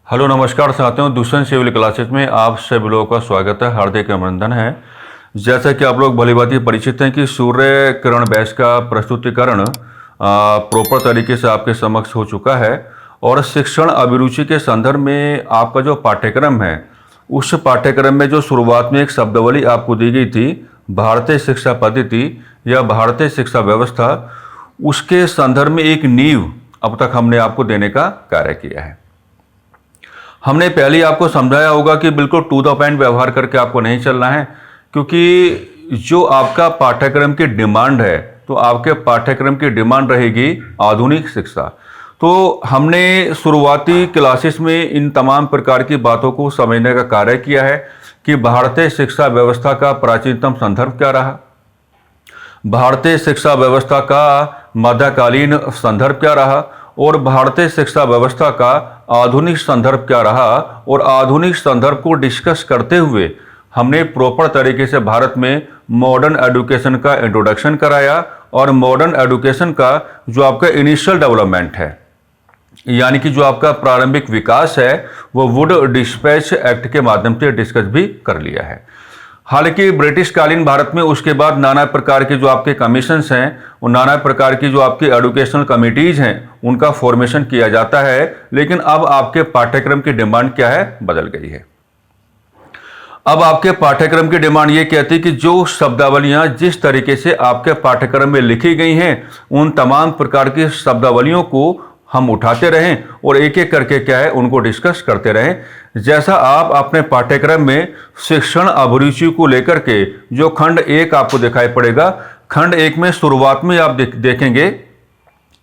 Hello नमस्कार साथियों, दूसरे सिविल क्लासेस में आप सभी लोगों का स्वागत है, हार्दिक अभिनंदन है। जैसा कि आप लोग भलीभांति परिचित हैं कि सूर्य किरण बैच का प्रस्तुतिकरण प्रॉपर तरीके से आपके समक्ष हो चुका है और शिक्षण अभिरुचि के संदर्भ में आपका जो पाठ्यक्रम है उस पाठ्यक्रम में जो शुरुआत में एक शब्दावली आपको दी गई थी, भारतीय शिक्षा पद्धति या भारतीय शिक्षा व्यवस्था, उसके संदर्भ में एक नींव अब तक हमने आपको देने का कार्य किया है। हमने पहले ही आपको समझाया होगा कि बिल्कुल टू द पॉइंट व्यवहार करके आपको नहीं चलना है, क्योंकि जो आपका पाठ्यक्रम की डिमांड है तो आपके पाठ्यक्रम की डिमांड रहेगी आधुनिक शिक्षा। तो हमने शुरुआती क्लासेस में इन तमाम प्रकार की बातों को समझने का कार्य किया है कि भारतीय शिक्षा व्यवस्था का प्राचीनतम संदर्भ क्या रहा, भारतीय शिक्षा व्यवस्था का मध्यकालीन संदर्भ क्या रहा और भारतीय शिक्षा व्यवस्था का आधुनिक संदर्भ क्या रहा। और आधुनिक संदर्भ को डिस्कस करते हुए हमने प्रॉपर तरीके से भारत में मॉडर्न एजुकेशन का इंट्रोडक्शन कराया और मॉडर्न एजुकेशन का जो आपका इनिशियल डेवलपमेंट है, यानी कि जो आपका प्रारंभिक विकास है, वो वुड डिस्पैच एक्ट के माध्यम से डिस्कस भी कर लिया है। हालांकि ब्रिटिश कालीन भारत में उसके बाद नाना प्रकार के जो आपके कमीशंस हैं और नाना प्रकार की जो आपकी एजुकेशनल कमिटीज हैं उनका फॉर्मेशन किया जाता है, लेकिन अब आपके पाठ्यक्रम की डिमांड क्या है, बदल गई है। अब आपके पाठ्यक्रम की डिमांड ये कहती है कि जो शब्दावलियां जिस तरीके से आपके पाठ्यक्रम में लिखी गई हैं उन तमाम प्रकार की शब्दावलियों को हम उठाते रहें और एक एक करके क्या है उनको डिस्कस करते रहें। जैसा आप अपने पाठ्यक्रम में शिक्षण अभिरुचि को लेकर के जो खंड 1 आपको दिखाई पड़ेगा, खंड 1 में शुरुआत में आप देखेंगे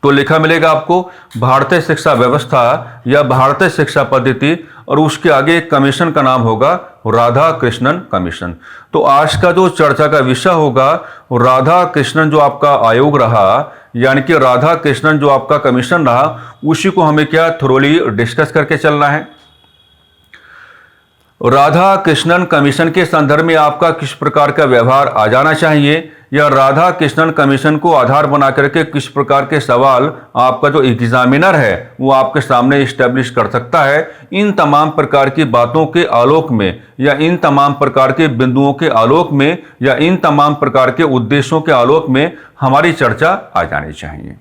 तो लिखा मिलेगा आपको भारतीय शिक्षा व्यवस्था या भारतीय शिक्षा पद्धति, और उसके आगे एक कमीशन का नाम होगा राधा कृष्णन कमीशन। तो आज का जो चर्चा का विषय होगा राधा कृष्णन जो आपका आयोग रहा, यानी कि राधा कृष्णन जो आपका कमीशन रहा, उसी को हमें क्या थोरोली डिस्कस करके चलना है। राधा कृष्णन कमीशन के संदर्भ में आपका किस प्रकार का व्यवहार आ जाना चाहिए या राधा कृष्णन कमीशन को आधार बना करके किस प्रकार के सवाल आपका जो एग्जामिनर है वो आपके सामने इस्टेब्लिश कर सकता है, इन तमाम प्रकार की बातों के आलोक में या इन तमाम प्रकार के बिंदुओं के आलोक में या इन तमाम प्रकार के उद्देश्यों के आलोक में हमारी चर्चा आ जानी चाहिए।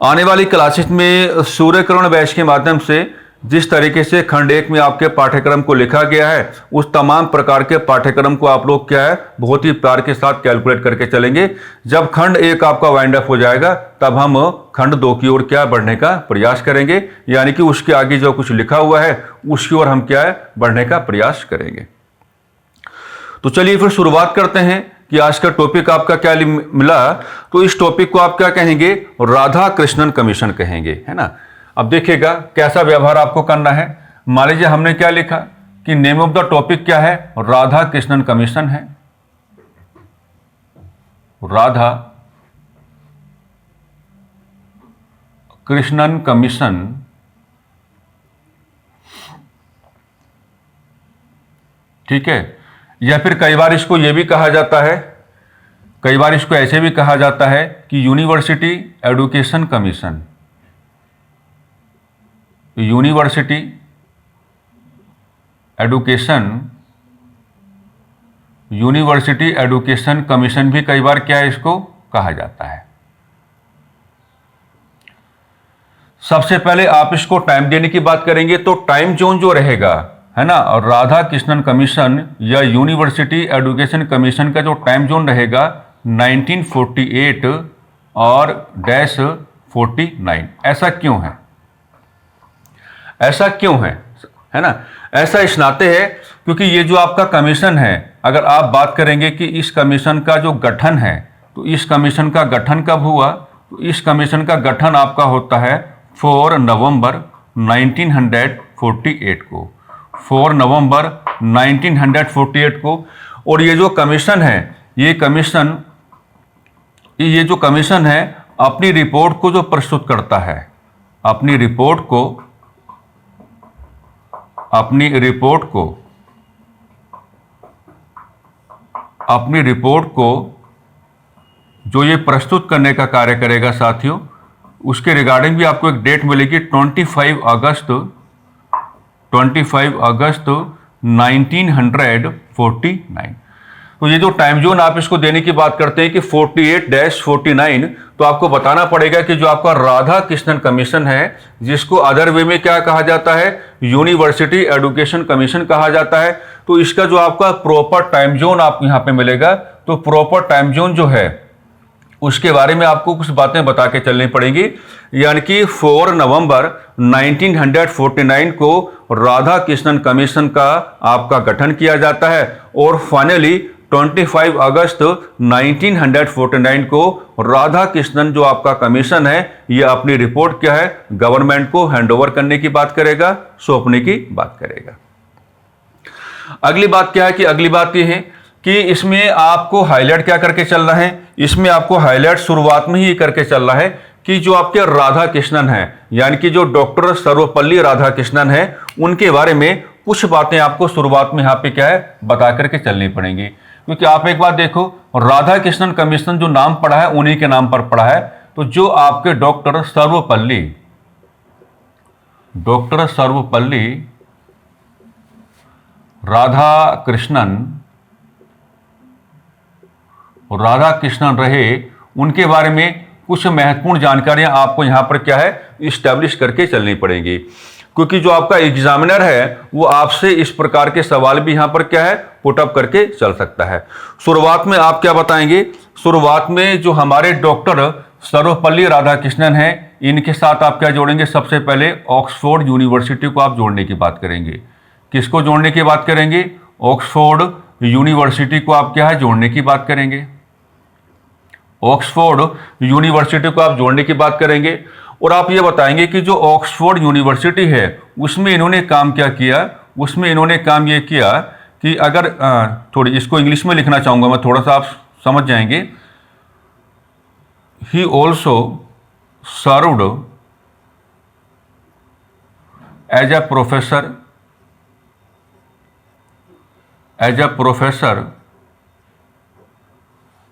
आने वाली क्लासेस में सूर्य किरण बैच के माध्यम से जिस तरीके से खंड 1 में आपके पाठ्यक्रम को लिखा गया है उस तमाम प्रकार के पाठ्यक्रम को आप लोग क्या है बहुत ही प्यार के साथ कैलकुलेट करके चलेंगे। जब खंड 1 आपका वाइंड अप हो जाएगा तब हम खंड 2 की ओर क्या बढ़ने का प्रयास करेंगे, यानी कि उसके आगे जो कुछ लिखा हुआ है उसकी ओर हम क्या है बढ़ने का प्रयास करेंगे। तो चलिए फिर शुरुआत करते हैं कि आज का टॉपिक आपका क्या मिला। तो इस टॉपिक को आप क्या कहेंगे, राधा कृष्णन कमीशन कहेंगे, है ना। अब देखिएगा कैसा व्यवहार आपको करना है। मान लीजिए हमने क्या लिखा कि नेम ऑफ द टॉपिक क्या है, राधा कृष्णन कमीशन है, राधा कृष्णन कमीशन। ठीक है, या फिर कई बार इसको यह भी कहा जाता है, कई बार इसको ऐसे भी कहा जाता है कि university education commission, university education commission भी कई बार क्या है इसको कहा जाता है। सबसे पहले आप इसको टाइम देने की बात करेंगे तो टाइम जोन जो रहेगा, है ना, और राधा कृष्णन कमीशन या यूनिवर्सिटी एजुकेशन कमीशन का जो टाइम जोन रहेगा 1948 और -49। ऐसा क्यों है, ऐसा क्यों है ना, ऐसा इस नाते है क्योंकि ये जो आपका कमीशन है, अगर आप बात करेंगे कि इस कमीशन का जो गठन है तो इस कमीशन का गठन कब हुआ, तो इस कमीशन का गठन आपका होता है 4 नवंबर 1948 को, 4 नवंबर 1948 को। और ये जो कमीशन है, ये जो कमीशन है अपनी रिपोर्ट को जो प्रस्तुत करता है, अपनी रिपोर्ट को जो ये प्रस्तुत करने का कार्य करेगा साथियों, उसके रिगार्डिंग भी आपको एक डेट मिलेगी 25 अगस्त 25 अगस्त 1949। तो ये जो टाइम जोन आप इसको देने की बात करते हैं कि 48-49, तो आपको बताना पड़ेगा कि जो आपका राधा कृष्णन कमीशन है, जिसको अदर वे में क्या कहा जाता है, यूनिवर्सिटी एजुकेशन कमीशन कहा जाता है, तो इसका जो आपका प्रॉपर टाइम जोन आप यहाँ पे मिलेगा। तो प्रॉपर टाइम जोन जो है उसके बारे में आपको कुछ बातें बता के चलनी पड़ेंगी। यानी कि 4 नवंबर 1949 को राधा कृष्णन कमीशन का आपका गठन किया जाता है और फाइनली 25 अगस्त 1949 को राधा कृष्णन जो आपका कमीशन है ये अपनी रिपोर्ट क्या है, गवर्नमेंट को हैंडओवर करने की बात करेगा, सौंपने की बात करेगा। अगली बात क्या है कि अगली बात ये है कि इसमें आपको हाईलाइट क्या करके चलना है, इसमें आपको हाईलाइट शुरुआत में ही करके चलना है कि जो आपके राधा कृष्णन है, यानी कि जो डॉक्टर सर्वपल्ली राधा कृष्णन है, उनके बारे में कुछ बातें आपको शुरुआत में यहाँ पे क्या है बता करके चलनी पड़ेंगी। क्योंकि आप एक बात देखो, राधा कृष्णन कमीशन जो नाम पड़ा है उन्हीं के नाम पर पड़ा है। तो जो आपके डॉक्टर सर्वपल्ली राधा कृष्णन रहे, उनके बारे में कुछ महत्वपूर्ण जानकारियां आपको यहां पर क्या है इस्टेब्लिश करके चलनी पड़ेगी। क्योंकि जो आपका एग्जामिनर है वो आपसे इस प्रकार के सवाल भी यहां पर क्या है पुटअप करके चल सकता है। शुरुआत में आप क्या बताएंगे, शुरुआत में जो हमारे डॉक्टर सर्वपल्ली राधाकृष्णन है इनके साथ आप क्या जोड़ेंगे, सबसे पहले ऑक्सफोर्ड यूनिवर्सिटी को आप जोड़ने की बात करेंगे। किसको जोड़ने की बात करेंगे, ऑक्सफोर्ड यूनिवर्सिटी को आप क्या है जोड़ने की बात करेंगे। ऑक्सफोर्ड यूनिवर्सिटी को आप जोड़ने की बात करेंगे और आप ये बताएंगे कि जो ऑक्सफोर्ड यूनिवर्सिटी है उसमें इन्होंने काम क्या किया, उसमें इन्होंने काम ये किया कि अगर थोड़ी इसको इंग्लिश में लिखना चाहूँगा मैं, थोड़ा सा आप समझ जाएंगे। He also served as a professor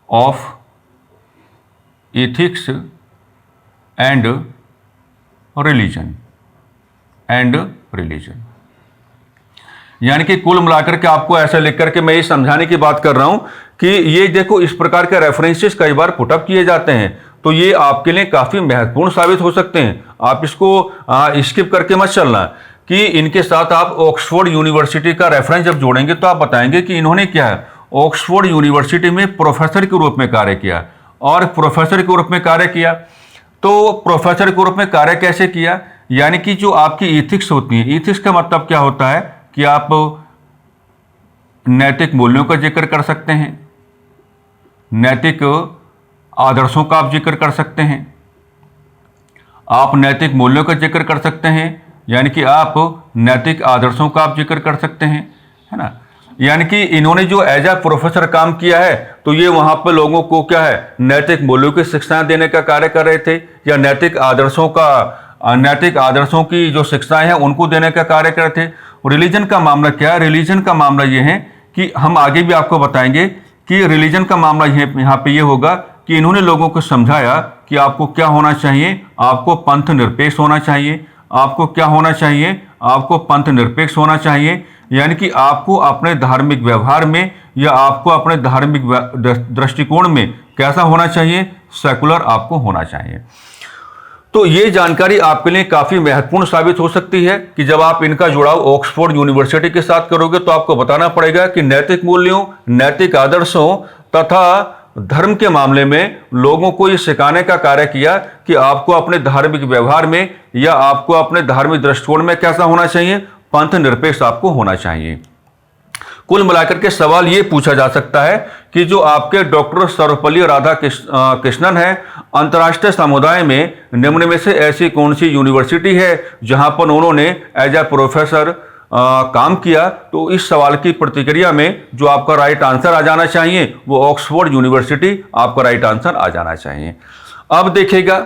of ethics and religion। यानी कि कुल मिलाकर के आपको ऐसा लिख करके मैं ये समझाने की बात कर रहा हूं कि ये देखो इस प्रकार के रेफरेंसेस कई बार पुटअप किए जाते हैं, तो ये आपके लिए काफी महत्वपूर्ण साबित हो सकते हैं। आप इसको स्किप करके मत चलना कि इनके साथ आप ऑक्सफोर्ड यूनिवर्सिटी का रेफरेंस जब जोड़ेंगे तो आप बताएंगे कि इन्होंने क्या है ऑक्सफोर्ड यूनिवर्सिटी में प्रोफेसर के रूप में कार्य किया। और प्रोफेसर के रूप में कार्य किया तो प्रोफेसर के रूप में कार्य कैसे किया, यानी कि जो आपकी इथिक्स होती है, इथिक्स का मतलब क्या होता है कि आप नैतिक मूल्यों का जिक्र कर सकते हैं, नैतिक आदर्शों का आप जिक्र कर सकते हैं, आप नैतिक मूल्यों का जिक्र कर सकते हैं, यानी कि आप नैतिक आदर्शों का आप जिक्र कर सकते हैं, है ना। यानी कि इन्होंने जो एज ए प्रोफेसर काम किया है तो ये वहां पर लोगों को क्या है नैतिक मूल्यों की शिक्षाएं देने का कार्य कर रहे थे, या नैतिक आदर्शों की जो शिक्षाएं हैं उनको देने का कार्य कर रहे थे। रिलीजन का मामला क्या है, रिलीजन का मामला ये है कि हम आगे भी आपको बताएंगे कि रिलीजन का मामला यहाँ पे ये होगा कि इन्होंने लोगों को समझाया कि आपको क्या होना चाहिए, आपको पंथ निरपेक्ष होना चाहिए। आपको क्या होना चाहिए, आपको पंथ निरपेक्ष होना चाहिए, यानी कि आपको अपने धार्मिक व्यवहार में या आपको अपने धार्मिक दृष्टिकोण में कैसा होना चाहिए, सेकुलर आपको होना चाहिए। तो ये जानकारी आपके लिए काफी महत्वपूर्ण साबित हो सकती है कि जब आप इनका जुड़ाव ऑक्सफोर्ड यूनिवर्सिटी के साथ करोगे तो आपको बताना पड़ेगा कि नैतिक मूल्यों, नैतिक आदर्शों तथा धर्म के मामले में लोगों को ये सिखाने का कार्य किया कि आपको अपने धार्मिक व्यवहार में या आपको अपने धार्मिक दृष्टिकोण में कैसा होना चाहिए, पंथ निरपेक्ष आपको होना चाहिए। कुल मिलाकर के सवाल ये पूछा जा सकता है कि जो आपके डॉक्टर सर्वपल्ली राधाकृष्णन है, अंतर्राष्ट्रीय समुदाय में निम्न में से ऐसी कौन सी यूनिवर्सिटी है जहां पर उन्होंने एज ए प्रोफेसर काम किया। तो इस सवाल की प्रतिक्रिया में जो आपका राइट आंसर आ जाना चाहिए वो ऑक्सफोर्ड यूनिवर्सिटी आपका राइट आंसर आ जाना चाहिए। अब देखिएगा,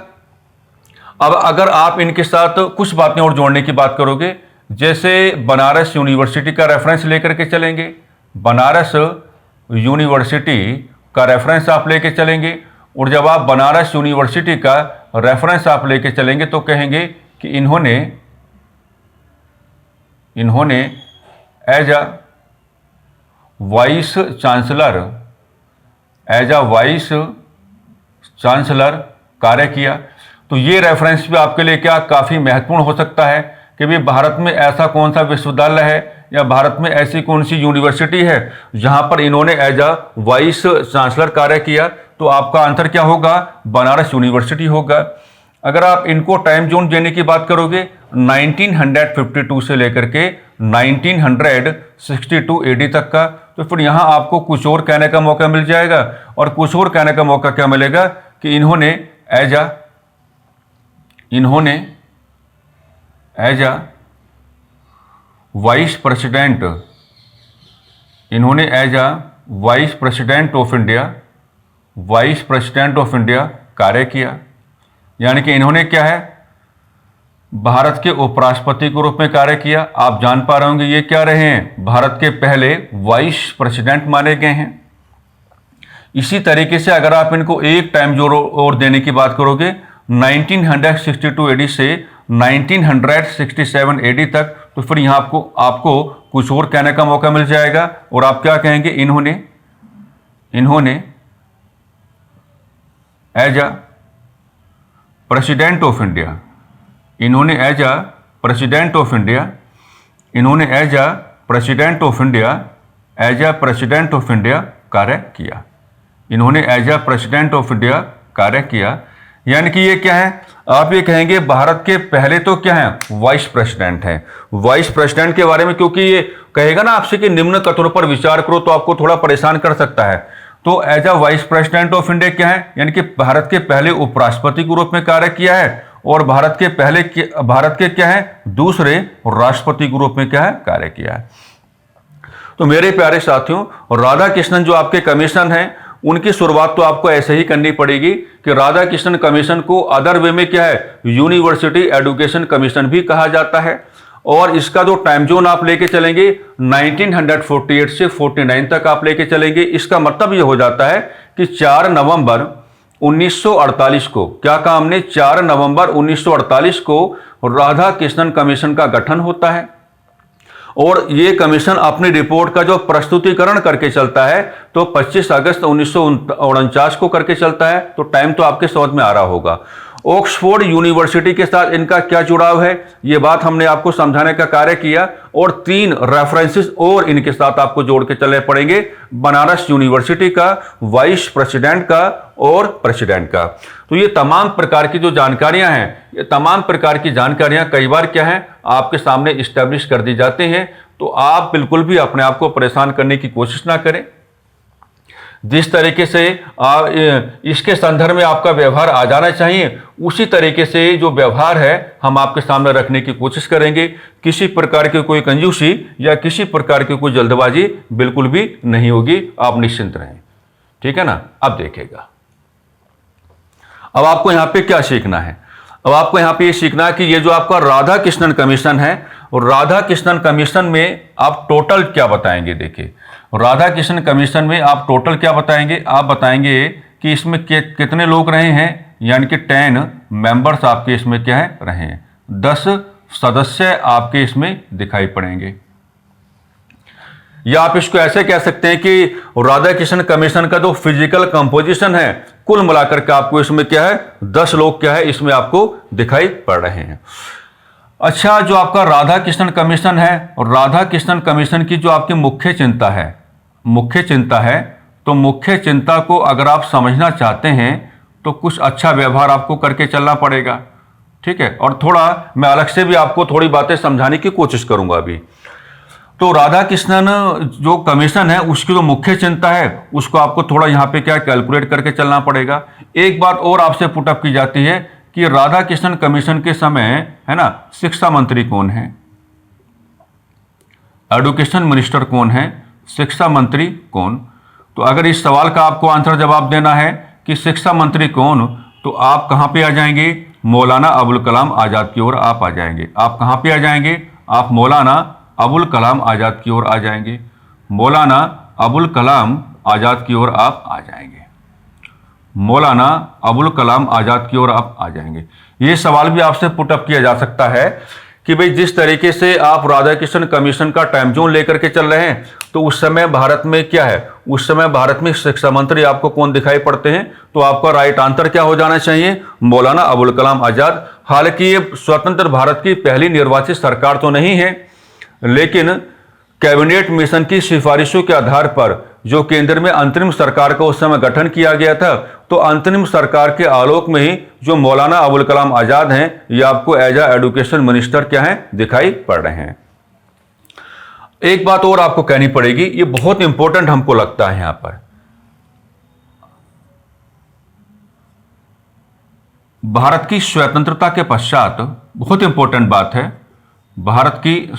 अब अगर आप इनके साथ कुछ बातें और जोड़ने की बात करोगे, जैसे बनारस यूनिवर्सिटी का रेफरेंस लेकर के चलेंगे, बनारस यूनिवर्सिटी का रेफरेंस आप लेके चलेंगे, और जब आप बनारस यूनिवर्सिटी का रेफरेंस आप लेके चलेंगे तो कहेंगे कि इन्होंने इन्होंने एज अ वाइस चांसलर कार्य किया। तो ये रेफरेंस भी आपके लिए क्या काफ़ी महत्वपूर्ण हो सकता है कि भाई भारत में ऐसा कौन सा विश्वविद्यालय है या भारत में ऐसी कौन सी यूनिवर्सिटी है जहां पर इन्होंने एज अ वाइस चांसलर कार्य किया। तो आपका आंसर क्या होगा? बनारस यूनिवर्सिटी होगा। अगर आप इनको टाइम जोन देने की बात करोगे 1952 से लेकर के 1962 एडी तक का, तो फिर यहां आपको कुछ और कहने का मौका मिल जाएगा। और कुछ और कहने का मौका क्या मिलेगा कि इन्होंने as a vice president of India कार्य किया। यानी कि इन्होंने क्या है, भारत के उपराष्ट्रपति के रूप में कार्य किया। आप जान पा रहे होंगे ये क्या रहे हैं, भारत के पहले वाइस प्रेसिडेंट माने गए हैं। इसी तरीके से अगर आप इनको एक टाइम जो और देने की बात करोगे 1962 एडी से 1967 एडी तक, तो फिर यहां आपको कुछ और कहने का मौका मिल जाएगा। और आप क्या कहेंगे? इन्होंने as a president of India कार्य किया। इन्होंने as a president of India कार्य किया। यानी कि ये क्या है, आप ये कहेंगे भारत के पहले तो क्या है, वाइस प्रेसिडेंट हैं। वाइस प्रेसिडेंट के बारे में क्योंकि ये कहेगा ना आपसे कि निम्न कथनों पर विचार करो, तो आपको थोड़ा परेशान कर सकता है। तो as a vice president of India क्या है, यानी कि भारत के पहले उपराष्ट्रपति के रूप में कार्य किया है। और भारत के क्या है, दूसरे राष्ट्रपति के रूप में क्या है, कार्य किया है। तो मेरे प्यारे साथियों, राधाकृष्णन जो आपके कमीशन हैं, उनकी शुरुआत तो आपको ऐसे ही करनी पड़ेगी कि राधाकृष्णन कमीशन को अदर वे में क्या है, यूनिवर्सिटी एजुकेशन कमीशन भी कहा जाता है। और इसका जो टाइम जोन आप लेके चलेंगे 1948 से 49 तक आप लेके चलेंगे। इसका मतलब ये हो जाता है कि 4 नवंबर 1948 को, क्या कहा हमने, 4 नवंबर 1948 को राधाकृष्णन कमीशन का गठन होता है। और ये कमीशन अपनी रिपोर्ट का जो प्रस्तुतिकरण करके चलता है तो 25 अगस्त 1949 को करके चलता है। तो टाइम तो आपके समझ में आ रहा होगा। ऑक्सफोर्ड यूनिवर्सिटी के साथ इनका क्या जुड़ाव है, ये बात हमने आपको समझाने का कार्य किया। और 3 रेफरेंसेस और इनके साथ आपको जोड़ के चलने पड़ेंगे, बनारस यूनिवर्सिटी का, वाइस प्रेसिडेंट का और प्रेसिडेंट का। तो ये तमाम प्रकार की जो जानकारियां हैं, ये तमाम प्रकार की जानकारियां कई बार क्या है, आपके सामने इस्टेब्लिश कर दी जाती हैं। तो आप बिल्कुल भी अपने आप को परेशान करने की कोशिश ना करें। जिस तरीके से इसके संदर्भ में आपका व्यवहार आ जाना चाहिए, उसी तरीके से जो व्यवहार है हम आपके सामने रखने की कोशिश करेंगे। किसी प्रकार की कोई कंजूसी या किसी प्रकार की कोई जल्दबाजी बिल्कुल भी नहीं होगी, आप निश्चिंत रहें। ठीक है ना। अब देखिएगा, अब आपको यहां पे क्या सीखना है। अब आपको यहां पे ये सीखना है कि ये जो आपका राधाकृष्णन कमीशन है, और राधाकृष्णन कमीशन में आप टोटल क्या बताएंगे। देखिए, राधाकृष्णन कमीशन में आप टोटल क्या बताएंगे, आप बताएंगे कि इसमें कितने लोग रहे हैं, यानी कि 10 मेंबर्स आपके इसमें क्या है, रहे हैं। 10 सदस्य आपके इसमें दिखाई पड़ेंगे। या आप इसको ऐसे कह सकते हैं कि राधाकृष्णन कमीशन का जो फिजिकल कंपोजिशन है, कुल मिलाकर के आपको इसमें क्या है, 10 लोग क्या है इसमें आपको दिखाई पड़ रहे हैं। अच्छा, जो आपका राधाकृष्णन कमीशन है, और राधाकृष्णन कमीशन की जो आपकी मुख्य चिंता है, तो मुख्य चिंता को अगर आप समझना चाहते हैं तो कुछ अच्छा व्यवहार आपको करके चलना पड़ेगा। ठीक है। और थोड़ा मैं अलग से भी आपको थोड़ी बातें समझाने की कोशिश करूंगा अभी। तो राधाकृष्णन जो कमीशन है, उसकी जो मुख्य चिंता है, उसको आपको थोड़ा यहां पे क्या कैलकुलेट करके चलना पड़ेगा। एक बात और आपसे पुटअप की जाती है कि राधाकृष्णन कमीशन के समय है ना, शिक्षा मंत्री कौन है, एजुकेशन मिनिस्टर कौन है, शिक्षा मंत्री कौन। तो अगर इस सवाल का आपको आंसर जवाब देना है कि शिक्षा मंत्री कौन, तो आप कहां पे आ जाएंगे, मौलाना अबुल कलाम आजाद की ओर आप आ जाएंगे। आप कहां पे आ जाएंगे, आप मौलाना अबुल कलाम आजाद की ओर आ जाएंगे। मौलाना अबुल कलाम आजाद की ओर आप आ जाएंगे। मौलाना अबुल कलाम आजाद की ओर आप आ जाएंगे। ये सवाल भी आपसे पुटअप किया जा सकता है कि भाई जिस तरीके से आप राधाकृष्णन कमीशन का टाइम जोन लेकर के चल रहे हैं, तो उस समय भारत में क्या है, उस समय भारत में शिक्षा मंत्री आपको कौन दिखाई पड़ते हैं? तो आपका राइट आंसर क्या हो जाना चाहिए? मौलाना अबुल कलाम आजाद। हालांकि ये स्वतंत्र भारत की पहली निर्वाचित सरकार तो नहीं है, लेकिन कैबिनेट मिशन की सिफारिशों के आधार पर जो केंद्र में अंतरिम सरकार का उस समय गठन किया गया था, तो अंतरिम सरकार के आलोक में ही जो मौलाना अबुल कलाम आजाद हैं, ये आपको एज ए एजुकेशन मिनिस्टर क्या है, दिखाई पड़ रहे हैं। एक बात और आपको कहनी पड़ेगी, ये बहुत इंपॉर्टेंट हमको लगता है यहां पर। भारत की स्वतंत्रता के पश्चात, बहुत इंपॉर्टेंट बात है, भारत की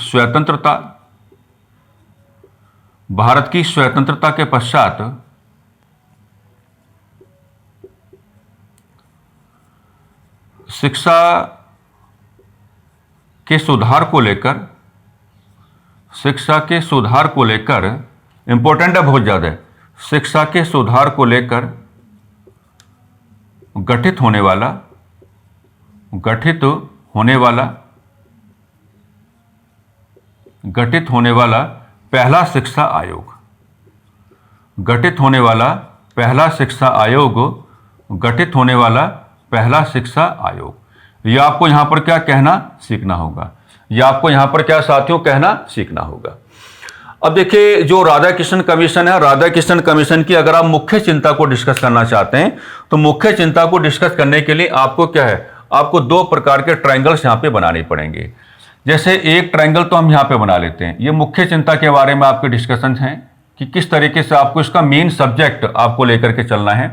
स्वतंत्रता के पश्चात शिक्षा के सुधार को लेकर इंपॉर्टेंट है, बहुत ज्यादा है, शिक्षा के सुधार को लेकर गठित होने वाला पहला शिक्षा आयोग, यह आपको यहां पर क्या कहना सीखना होगा, यह आपको यहां पर क्या साथियों कहना सीखना होगा। अब देखिए, जो राधाकृष्णन कमीशन है, राधाकृष्णन कमीशन की अगर आप मुख्य चिंता को डिस्कस करना चाहते हैं, तो मुख्य चिंता को डिस्कस करने के लिए आपको क्या है, आपको दो प्रकार के ट्रायंगल्स यहां पे बनाने पड़ेंगे। जैसे एक ट्रायंगल तो हम यहां पे बना लेते हैं, ये मुख्य चिंता के बारे में आपके डिस्कशन है कि किस तरीके से आपको इसका मेन सब्जेक्ट आपको लेकर के चलना है।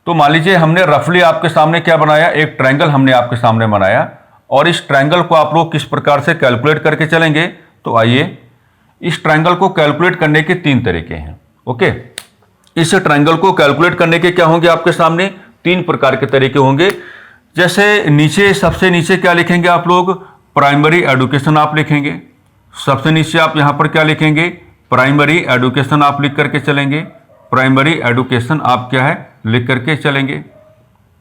तो मान लीजिए हमने रफली आपके सामने क्या बनाया, एक ट्रायंगल हमने आपके सामने बनाया, और इस ट्रायंगल को आप लोग किस प्रकार से कैलकुलेट करके चलेंगे। तो आइए, इस ट्रायंगल को कैलकुलेट करने के तीन तरीके हैं। ओके, इस ट्रायंगल को कैलकुलेट करने के क्या होंगे, आपके सामने तीन प्रकार के तरीके होंगे। जैसे नीचे, सबसे नीचे क्या लिखेंगे आप लोग, प्राइमरी एजुकेशन आप लिखेंगे। सबसे नीचे आप यहां पर क्या लिखेंगे, प्राइमरी एजुकेशन आप लिख करके चलेंगे, प्राइमरी एजुकेशन आप क्या है, लिख करके चलेंगे।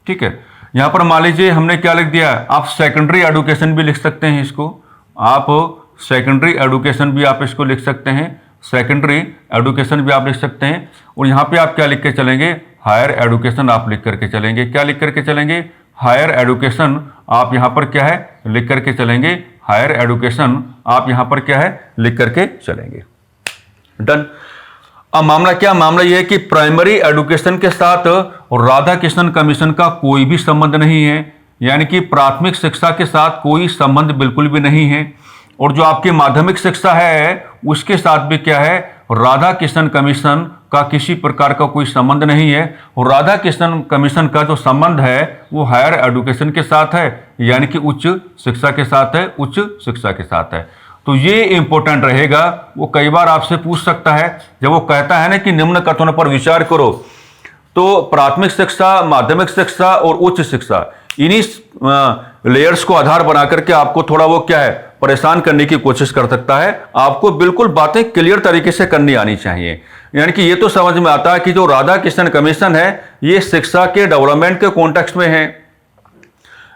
ठीक है, यहां पर मान लीजिए हमने क्या लिख दिया, आप सेकेंडरी एजुकेशन भी लिख सकते हैं इसको, आप सेकेंडरी एजुकेशन भी आप इसको लिख सकते हैं, सेकेंडरी एजुकेशन भी आप लिख सकते हैं। और यहाँ पे आप क्या लिख के चलेंगे, हायर एजुकेशन आप लिख करके चलेंगे। क्या लिख करके चलेंगे, हायर एजुकेशन आप यहाँ पर क्या है, लिख करके चलेंगे, हायर एजुकेशन आप यहाँ पर क्या है, लिख करके चलेंगे। डन। अब मामला क्या, मामला यह है कि प्राइमरी एजुकेशन के साथ राधाकृष्णन कमीशन का कोई भी संबंध नहीं है, यानी कि प्राथमिक शिक्षा के साथ कोई संबंध बिल्कुल भी नहीं है। और जो आपकी माध्यमिक शिक्षा है उसके साथ भी क्या है, राधाकृष्णन कमीशन का किसी प्रकार का कोई संबंध नहीं है। और राधाकृष्णन कमीशन का जो संबंध है वो हायर एजुकेशन के साथ है, यानी कि उच्च शिक्षा के साथ है, उच्च शिक्षा के साथ है। तो ये इंपॉर्टेंट रहेगा, वो कई बार आपसे पूछ सकता है, जब वो कहता है ना कि निम्न कथनों पर विचार करो, तो प्राथमिक शिक्षा, माध्यमिक शिक्षा और उच्च शिक्षा, इन्हीं लेयर्स को आधार बना करके आपको थोड़ा वो क्या है, परेशान करने की कोशिश कर सकता है। आपको बिल्कुल बातें क्लियर तरीके से करनी आनी चाहिए, यानी कि ये तो समझ में आता है कि जो राधाकृष्णन कमीशन है ये शिक्षा के डेवलपमेंट के कॉन्टेक्स्ट में है,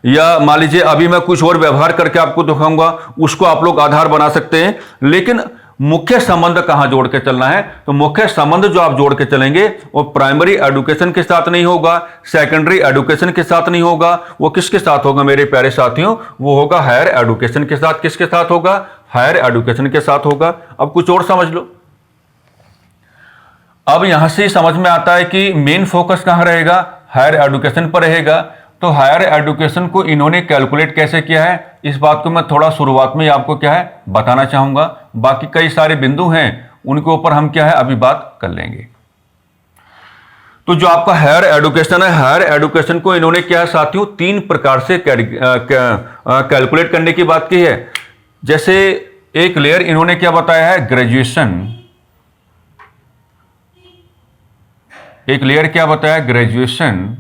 या मान लीजिए अभी मैं कुछ और व्यवहार करके आपको दिखाऊंगा, उसको आप लोग आधार बना सकते हैं। लेकिन मुख्य संबंध कहां जोड़ के चलना है, तो मुख्य संबंध जो आप जोड़ के चलेंगे वो प्राइमरी एजुकेशन के साथ नहीं होगा, सेकेंडरी एजुकेशन के साथ नहीं होगा, वो किसके साथ होगा मेरे प्यारे साथियों, वो होगा हायर एजुकेशन के साथ। किसके साथ होगा, हायर एजुकेशन के साथ होगा। अब कुछ और समझ लो, अब यहां से समझ में आता है कि मेन फोकस कहां रहेगा, हायर एजुकेशन पर रहेगा। तो हायर एजुकेशन को इन्होंने कैलकुलेट कैसे किया है, इस बात को मैं थोड़ा शुरुआत में ही आपको क्या है बताना चाहूंगा। बाकी कई सारे बिंदु हैं उनके ऊपर हम क्या है अभी बात कर लेंगे। तो जो आपका हायर एजुकेशन है, हायर एजुकेशन को इन्होंने क्या है साथियों, तीन प्रकार से कैलकुलेट करने की बात की है। जैसे एक लेयर इन्होंने क्या बताया है, ग्रेजुएशन, एक लेयर क्या बताया, ग्रेजुएशन,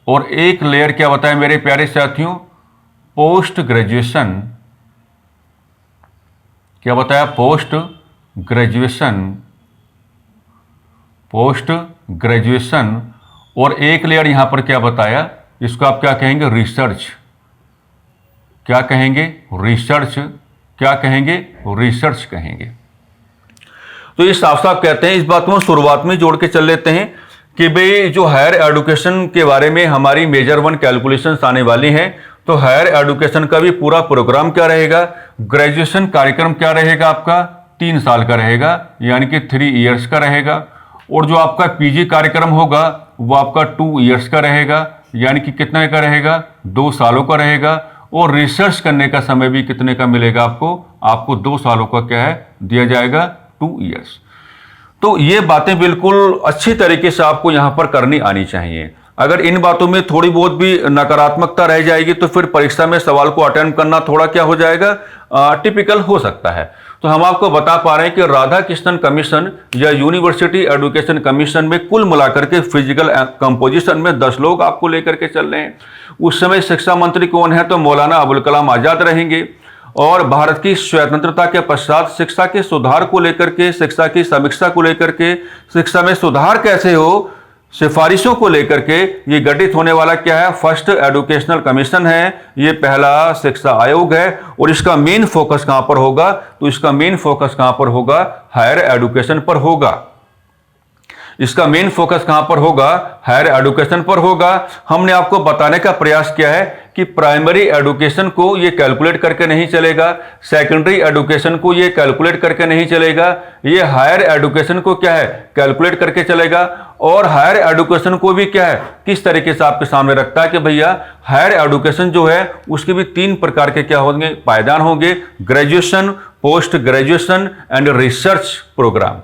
और एक लेयर क्या बताया मेरे प्यारे साथियों, पोस्ट ग्रेजुएशन। क्या बताया, पोस्ट ग्रेजुएशन, पोस्ट ग्रेजुएशन। और एक लेयर यहां पर क्या बताया, इसको आप क्या कहेंगे, रिसर्च। क्या कहेंगे? रिसर्च। क्या कहेंगे? रिसर्च कहेंगे। तो ये साफ साफ कहते हैं, इस बात को शुरुआत में जोड़ के चल लेते हैं कि भाई जो हायर एजुकेशन के बारे में हमारी मेजर 1 कैलकुलेशंस आने वाली हैं, तो हायर एजुकेशन का भी पूरा प्रोग्राम क्या रहेगा? ग्रेजुएशन कार्यक्रम क्या रहेगा आपका? 3 साल का रहेगा, यानी कि 3 इयर्स का रहेगा। और जो आपका पीजी कार्यक्रम होगा वो आपका 2 इयर्स का रहेगा, यानी कि कितने का रहेगा? 2 सालों का रहेगा। और रिसर्च करने का समय भी कितने का मिलेगा आपको? आपको 2 सालों का क्या है दिया जाएगा? 2 इयर्स। तो ये बातें बिल्कुल अच्छी तरीके से आपको यहां पर करनी आनी चाहिए। अगर इन बातों में थोड़ी बहुत भी नकारात्मकता रह जाएगी तो फिर परीक्षा में सवाल को अटेम्प्ट करना थोड़ा क्या हो जाएगा? टिपिकल हो सकता है। तो हम आपको बता पा रहे हैं कि राधा कृष्णन कमीशन या यूनिवर्सिटी एजुकेशन कमीशन में कुल मिलाकर के फिजिकल कंपोजिशन में 10 लोग आपको लेकर के चल रहे हैं। उस समय शिक्षा मंत्री कौन है? तो मौलाना अबुल कलाम आजाद रहेंगे। और भारत की स्वतंत्रता के पश्चात शिक्षा के सुधार को लेकर के, शिक्षा की समीक्षा को लेकर के, शिक्षा में सुधार कैसे हो, सिफारिशों को लेकर के ये गठित होने वाला क्या है? फर्स्ट एजुकेशनल कमीशन है। ये पहला शिक्षा आयोग है। और इसका मेन फोकस कहां पर होगा? तो इसका मेन फोकस कहां पर होगा? हायर एजुकेशन पर होगा। इसका मेन फोकस कहां पर होगा? हायर एजुकेशन पर होगा। हमने आपको बताने का प्रयास किया है कि प्राइमरी एजुकेशन को ये कैलकुलेट करके नहीं चलेगा, सेकेंडरी एजुकेशन को ये कैलकुलेट करके नहीं चलेगा, ये हायर एजुकेशन को क्या है? कैलकुलेट करके चलेगा। और हायर एजुकेशन को भी क्या है, किस तरीके से आपके सामने रखता है कि भैया हायर एजुकेशन जो है उसके भी 3 प्रकार के क्या होंगे? पायदान होंगे। Graduation, post graduation and research program.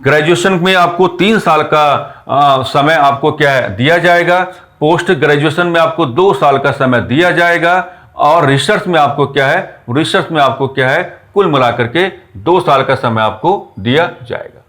Graduation में आपको 3 साल का समय आपको क्या है दिया जाएगा। पोस्ट ग्रेजुएशन में आपको 2 साल का समय दिया जाएगा। और रिसर्च में आपको क्या है? रिसर्च में आपको क्या है? कुल मिलाकर के 2 साल का समय आपको दिया जाएगा।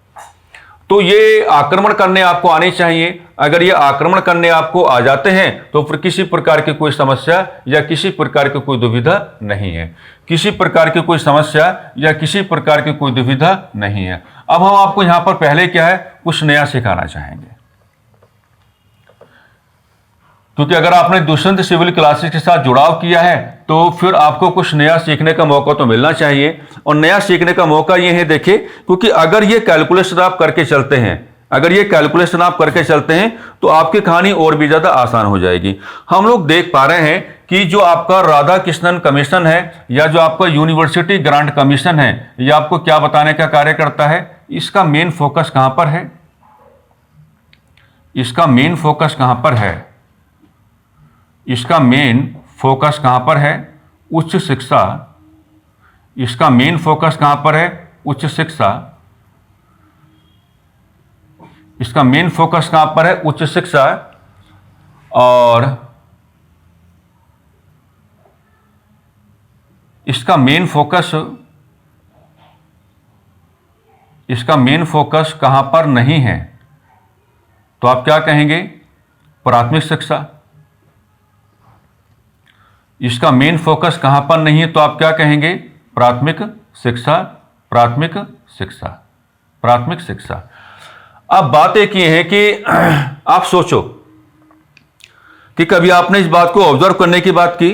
तो ये आक्रमण करने आपको आने चाहिए। अगर ये आक्रमण करने आपको आ जाते हैं तो फिर किसी प्रकार की कोई समस्या या किसी प्रकार की कोई दुविधा नहीं है। किसी प्रकार की कोई समस्या या किसी प्रकार की कोई दुविधा नहीं है। अब हम आपको यहां पर पहले क्या है? कुछ नया सिखाना चाहेंगे, क्योंकि अगर आपने दुष्यंत सिविल क्लासेस के साथ जुड़ाव किया है तो फिर आपको कुछ नया सीखने का मौका तो मिलना चाहिए। और नया सीखने का मौका ये है, देखिए, क्योंकि अगर ये कैलकुलेशन आप करके चलते हैं, अगर ये कैलकुलेशन आप करके चलते हैं तो आपकी कहानी और भी ज्यादा आसान हो जाएगी। हम लोग देख पा रहे हैं कि जो आपका राधा कृष्णन कमीशन है या जो आपका यूनिवर्सिटी ग्रांट कमीशन है, ये आपको क्या बताने का कार्य करता है? इसका मेन फोकस कहां पर है? इसका मेन फोकस कहां पर है? इसका मेन फोकस कहां पर है? उच्च शिक्षा। इसका मेन फोकस कहां पर है? उच्च शिक्षा। इसका मेन फोकस कहां पर है? उच्च शिक्षा। और इसका मेन फोकस कहां पर नहीं है? तो आप क्या कहेंगे? प्राथमिक शिक्षा। इसका मेन फोकस कहां पर नहीं है? तो आप क्या कहेंगे? प्राथमिक शिक्षा, प्राथमिक शिक्षा, प्राथमिक शिक्षा। अब बात एक ये है कि आप सोचो कि कभी आपने इस बात को ऑब्जर्व करने की बात की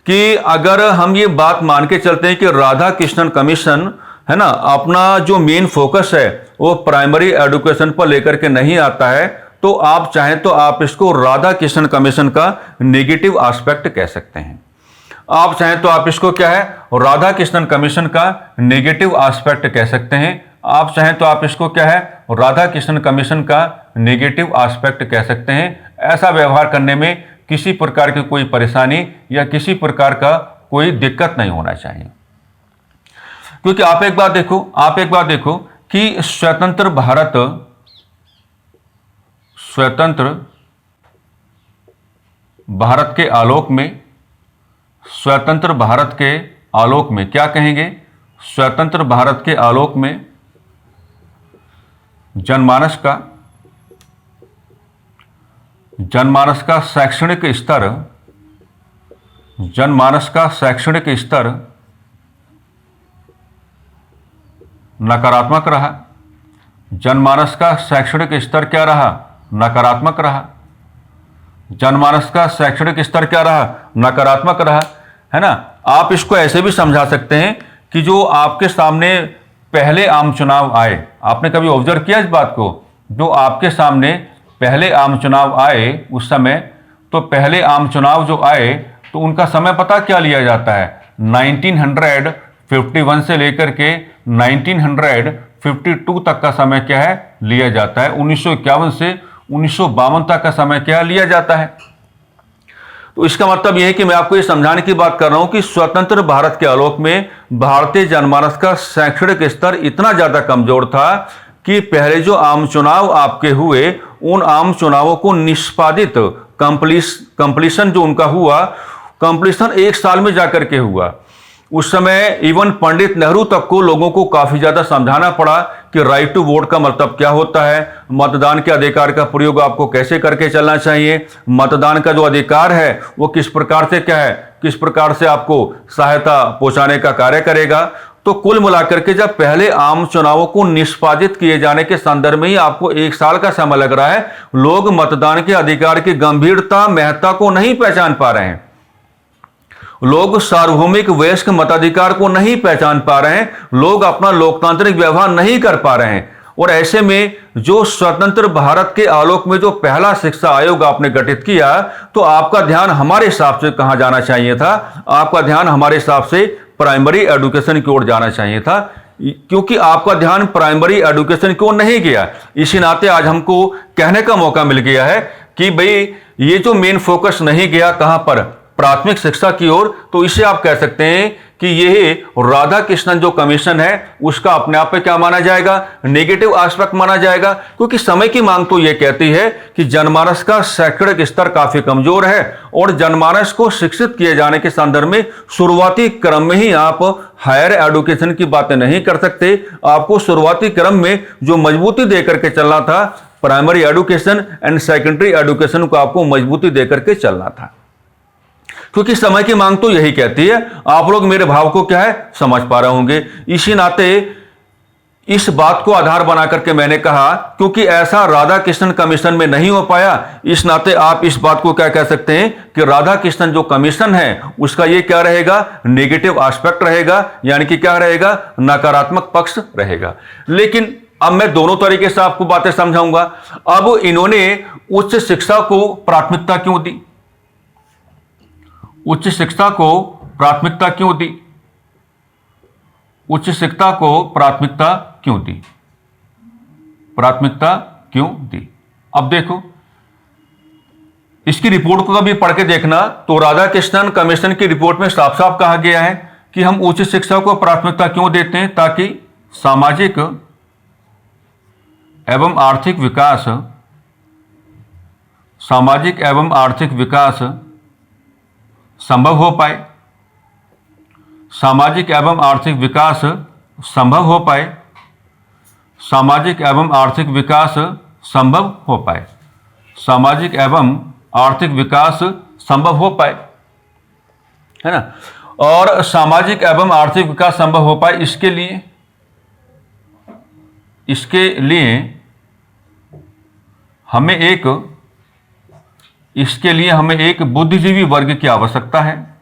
कि अगर हम ये बात मान के चलते हैं कि राधा कृष्णन कमीशन है ना, अपना जो मेन फोकस है वो प्राइमरी एजुकेशन पर लेकर के नहीं आता है, तो आप चाहें तो आप इसको राधा कृष्णन कमीशन का नेगेटिव एस्पेक्ट कह सकते हैं। आप चाहें तो आप इसको क्या है? राधा कृष्णन कमीशन का नेगेटिव एस्पेक्ट कह सकते हैं। आप चाहें तो आप इसको क्या है? राधा कृष्णन कमीशन का नेगेटिव एस्पेक्ट कह सकते हैं। ऐसा व्यवहार करने में किसी प्रकार की कोई परेशानी या किसी प्रकार का कोई दिक्कत नहीं होना चाहिए। क्योंकि आप एक बात देखो कि स्वतंत्र भारत के आलोक में क्या कहेंगे? स्वतंत्र भारत के आलोक में जनमानस का शैक्षणिक स्तर नकारात्मक रहा। जनमानस का शैक्षणिक स्तर क्या रहा? नकारात्मक रहा। जनमानस का शैक्षणिक स्तर क्या रहा? नकारात्मक रहा। है ना। आप इसको ऐसे भी समझा सकते हैं कि जो आपके सामने पहले आम चुनाव आए, आपने कभी ऑब्जर्व किया इस बात को, जो आपके सामने पहले आम चुनाव आए उस समय, तो पहले आम चुनाव जो आए तो उनका समय पता क्या लिया जाता है, 1951 से लेकर के 1952 तक का समय क्या है लिया जाता है। 1951 से 1952 तक का समय क्या लिया जाता है। तो इसका मतलब यह है कि मैं आपको ये समझाने की बात कर रहा हूं कि स्वतंत्र भारत के आलोक में भारतीय जनमानस का शैक्षणिक स्तर इतना ज्यादा कमजोर था कि पहले जो आम चुनाव आपके हुए उन आम चुनावों को निष्पादित कंप्लीशन जो उनका हुआ, कंप्लीशन 1 साल में जाकर के हुआ। उस समय इवन पंडित नेहरू तक को लोगों को काफी ज्यादा समझाना पड़ा कि राइट टू वोट का मतलब क्या होता है, मतदान के अधिकार का प्रयोग आपको कैसे करके चलना चाहिए, मतदान का जो अधिकार है वो किस प्रकार से क्या है, किस प्रकार से आपको सहायता पहुंचाने का कार्य करेगा। तो कुल मिलाकर के जब पहले आम चुनावों को निष्पादित किए जाने के संदर्भ में ही आपको 1 साल का समय लग रहा है, लोग मतदान के अधिकार की गंभीरता महत्ता को नहीं पहचान पा रहे हैं, लोग सार्वभौमिक वयस्क मताधिकार को नहीं पहचान पा रहे हैं, लोग अपना लोकतांत्रिक व्यवहार नहीं कर पा रहे हैं। और ऐसे में जो स्वतंत्र भारत के आलोक में जो पहला शिक्षा आयोग आपने गठित किया, तो आपका ध्यान हमारे हिसाब से कहां जाना चाहिए था, आपका ध्यान हमारे हिसाब से प्राइमरी एजुकेशन की ओर जाना चाहिए था, क्योंकि आपका ध्यान प्राइमरी एजुकेशन की ओर नहीं गया। इसी नाते आज हमको कहने का मौका मिल गया है कि भाई ये जो मेन फोकस नहीं गया कहां पर, प्राथमिक शिक्षा की ओर, तो इसे आप कह सकते हैं कि यह राधा कृष्णन जो कमीशन है उसका अपने आप पे क्या माना जाएगा, नेगेटिव एस्पेक्ट माना जाएगा। क्योंकि समय की मांग तो यह कहती है कि जनमानस का शैक्षणिक स्तर काफी कमजोर है और जनमानस को शिक्षित किए जाने के संदर्भ में शुरुआती क्रम में ही आप हायर एजुकेशन की बातें नहीं कर सकते। आपको शुरुआती क्रम में जो मजबूती देकर के चलना था, primary education and secondary education को आपको मजबूती देकर के चलना था, क्योंकि समय की मांग तो यही कहती है। आप लोग मेरे भाव को क्या है समझ पा रहे होंगे। इसी नाते इस बात को आधार बना करके मैंने कहा, क्योंकि ऐसा राधा कृष्णन कमीशन में नहीं हो पाया, इस नाते आप इस बात को क्या कह सकते हैं कि राधा कृष्णन जो कमीशन है उसका ये क्या रहेगा, नेगेटिव एस्पेक्ट रहेगा, यानी कि क्या रहेगा, नकारात्मक पक्ष रहेगा। लेकिन अब मैं दोनों तरीके से आपको बातें समझाऊंगा। अब इन्होंने उच्च शिक्षा को प्राथमिकता क्यों दी, उच्च शिक्षा को प्राथमिकता क्यों दी, उच्च शिक्षा को प्राथमिकता क्यों दी, प्राथमिकता क्यों दी। अब देखो इसकी रिपोर्ट को कभी पढ़ के देखना, तो राधा कृष्णन कमीशन की रिपोर्ट में साफ साफ कहा गया है कि हम उच्च शिक्षा को प्राथमिकता क्यों देते हैं, ताकि सामाजिक एवं आर्थिक विकास, सामाजिक एवं आर्थिक विकास संभव हो पाए, सामाजिक एवं आर्थिक विकास संभव हो पाए, सामाजिक एवं आर्थिक विकास संभव हो पाए, सामाजिक एवं आर्थिक विकास संभव हो पाए, है ना। और सामाजिक एवं आर्थिक विकास संभव हो पाए, इसके लिए हमें एक बुद्धिजीवी वर्ग की आवश्यकता है,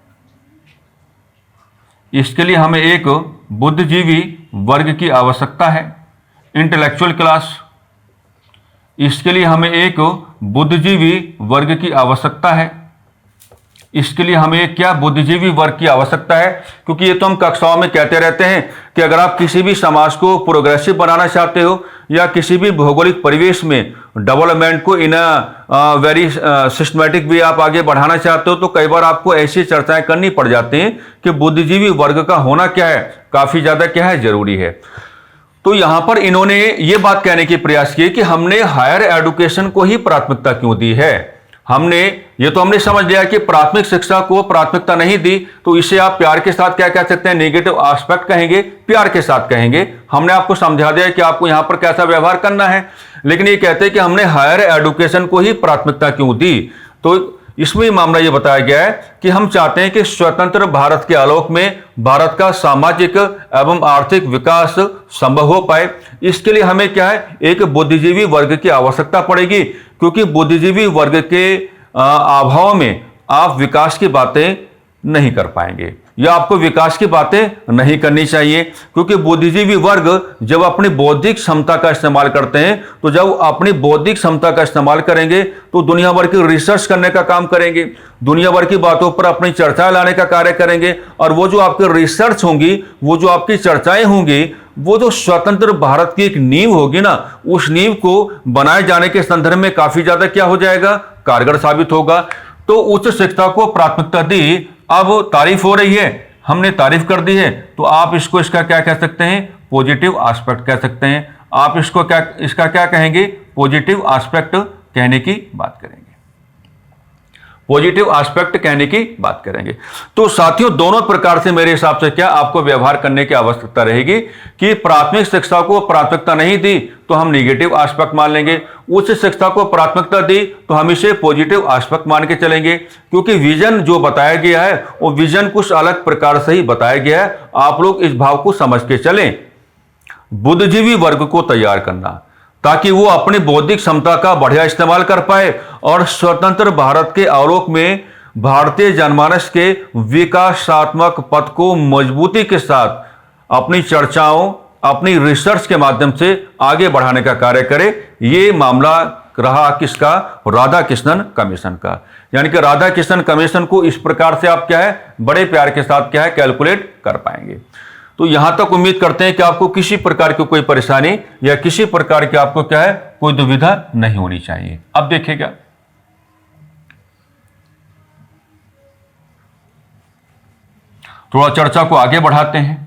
इसके लिए हमें एक बुद्धिजीवी वर्ग की आवश्यकता है, इंटेलेक्चुअल क्लास। इसके लिए हमें एक बुद्धिजीवी वर्ग की आवश्यकता है, इसके लिए हमें एक क्या, बुद्धिजीवी वर्ग की आवश्यकता है। क्योंकि ये तो हम कक्षाओं में कहते रहते हैं कि अगर आप किसी भी समाज को प्रोग्रेसिव बनाना चाहते हो या किसी भी भौगोलिक परिवेश में डेवलपमेंट को इन वेरी सिस्टमैटिक भी आप आगे बढ़ाना चाहते हो, तो कई बार आपको ऐसी चर्चाएं करनी पड़ जाती हैं कि बुद्धिजीवी वर्ग का होना क्या है, काफी ज्यादा क्या है, जरूरी है। तो यहां पर इन्होंने ये बात कहने की प्रयास किए कि हमने हायर एजुकेशन को ही प्राथमिकता क्यों दी है। हमने समझ लिया कि प्राथमिक शिक्षा को प्राथमिकता नहीं दी, तो इसे आप प्यार के साथ क्या कह सकते हैं, नेगेटिव एस्पेक्ट कहेंगे, प्यार के साथ कहेंगे। हमने आपको समझा दिया कि आपको यहां पर कैसा व्यवहार करना है। लेकिन ये कहते हैं कि हमने हायर एजुकेशन को ही प्राथमिकता क्यों दी, तो इसमें मामला ये बताया गया है कि हम चाहते हैं कि स्वतंत्र भारत के आलोक में भारत का सामाजिक एवं आर्थिक विकास संभव हो पाए। इसके लिए हमें क्या है, एक बुद्धिजीवी वर्ग की आवश्यकता पड़ेगी, क्योंकि बुद्धिजीवी वर्ग के अभाव में आप विकास की बातें नहीं कर पाएंगे, या आपको विकास की बातें नहीं करनी चाहिए, क्योंकि बुद्धिजीवी वर्ग जब अपनी बौद्धिक क्षमता का इस्तेमाल करते हैं, तो जब अपनी बौद्धिक क्षमता का इस्तेमाल करेंगे तो दुनिया भर की रिसर्च करने का काम करेंगे, दुनिया भर की बातों पर अपनी चर्चा लाने का कार्य करेंगे, और वो जो आपकी रिसर्च होंगी, वो जो आपकी चर्चाएं होंगी, वो जो स्वतंत्र भारत की एक नींव होगी ना, उस नींव को बनाए जाने के संदर्भ में काफी ज्यादा क्या हो जाएगा, कारगर साबित होगा। तो उच्च शिक्षा को प्राथमिकता दी, अब तारीफ हो रही है, हमने तारीफ कर दी है, तो आप इसको इसका क्या कह सकते हैं, पॉजिटिव एस्पेक्ट कह सकते हैं। आप इसको क्या, इसका क्या कहेंगे, पॉजिटिव एस्पेक्ट कहने की बात करेंगे, पॉजिटिव एस्पेक्ट कहने की बात करेंगे। तो साथियों, दोनों प्रकार से मेरे हिसाब से क्या आपको व्यवहार करने की आवश्यकता रहेगी कि प्राथमिक शिक्षा को प्राथमिकता नहीं दी तो हम निगेटिव एस्पेक्ट मान लेंगे, उच्च शिक्षा को प्राथमिकता दी तो हम इसे पॉजिटिव एस्पेक्ट मान के चलेंगे, क्योंकि विजन जो बताया गया है वो विजन कुछ अलग प्रकार से ही बताया गया है। आप लोग इस भाव को समझ के चलें। बुद्धिजीवी वर्ग को तैयार करना ताकि वो अपनी बौद्धिक क्षमता का बढ़िया इस्तेमाल कर पाए और स्वतंत्र भारत के आलोक में भारतीय जनमानस के विकासात्मक पथ को मजबूती के साथ अपनी चर्चाओं, अपनी रिसर्च के माध्यम से आगे बढ़ाने का कार्य करे। ये मामला रहा किसका, राधा कृष्णन कमीशन का। यानी कि राधा कृष्णन कमीशन को इस प्रकार से आप क्या है, बड़े प्यार के साथ क्या है, कैलकुलेट कर पाएंगे। तो यहां तक उम्मीद करते हैं कि आपको किसी प्रकार की कोई परेशानी या किसी प्रकार की आपको क्या है, कोई दुविधा नहीं होनी चाहिए। अब देखिएगा, थोड़ा चर्चा को आगे बढ़ाते हैं।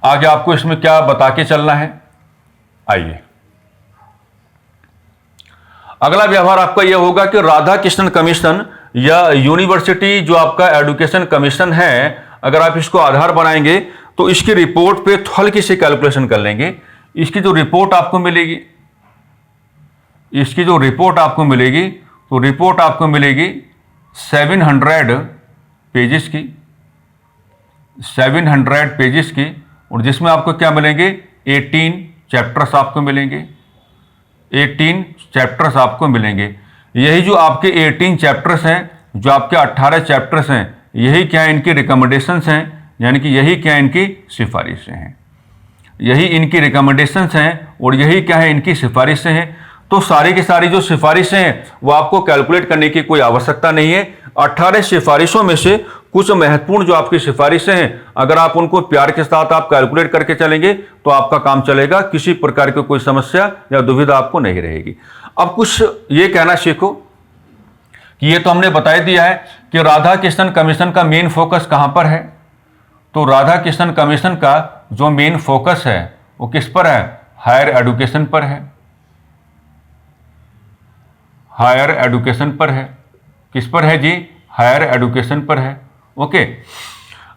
आगे आपको इसमें क्या बता के चलना है, आइए। अगला व्यवहार आपका यह होगा कि राधा कृष्णन कमीशन या यूनिवर्सिटी जो आपका एजुकेशन कमीशन है, अगर आप इसको आधार बनाएंगे तो इसकी रिपोर्ट पे हल्की से कैलकुलेशन कर लेंगे। इसकी जो रिपोर्ट आपको मिलेगी, इसकी जो रिपोर्ट आपको मिलेगी, तो रिपोर्ट आपको मिलेगी 700 पेजेस की, 700 पेजेस की, और जिसमें आपको क्या मिलेंगे, 18 चैप्टर्स आपको मिलेंगे, 18 चैप्टर्स आपको मिलेंगे। यही जो आपके 18 चैप्टर्स हैं, जो आपके 18 चैप्टर्स हैं, यही क्या इनकी रिकमेंडेशंस हैं, यानी कि यही क्या इनकी सिफारिशें हैं, यही इनकी रिकमेंडेशंस हैं और यही क्या है, इनकी सिफारिशें हैं। तो सारी की सारी जो सिफारिशें हैं वो आपको कैलकुलेट करने की कोई आवश्यकता नहीं है। 18 सिफारिशों में से कुछ महत्वपूर्ण जो आपकी सिफारिशें हैं, अगर आप उनको प्यार के साथ आप कैलकुलेट करके चलेंगे तो आपका काम चलेगा, किसी प्रकार की कोई समस्या या दुविधा आपको नहीं रहेगी। अब कुछ ये कहना सीखो कि ये तो हमने बता दिया है कि राधा कृष्णन कमीशन का मेन फोकस कहां पर है। तो राधा कृष्णन कमीशन का जो मेन फोकस है वो किस पर है, हायर एजुकेशन पर है, हायर एजुकेशन पर है। किस पर है जी, हायर एजुकेशन पर है। ओके,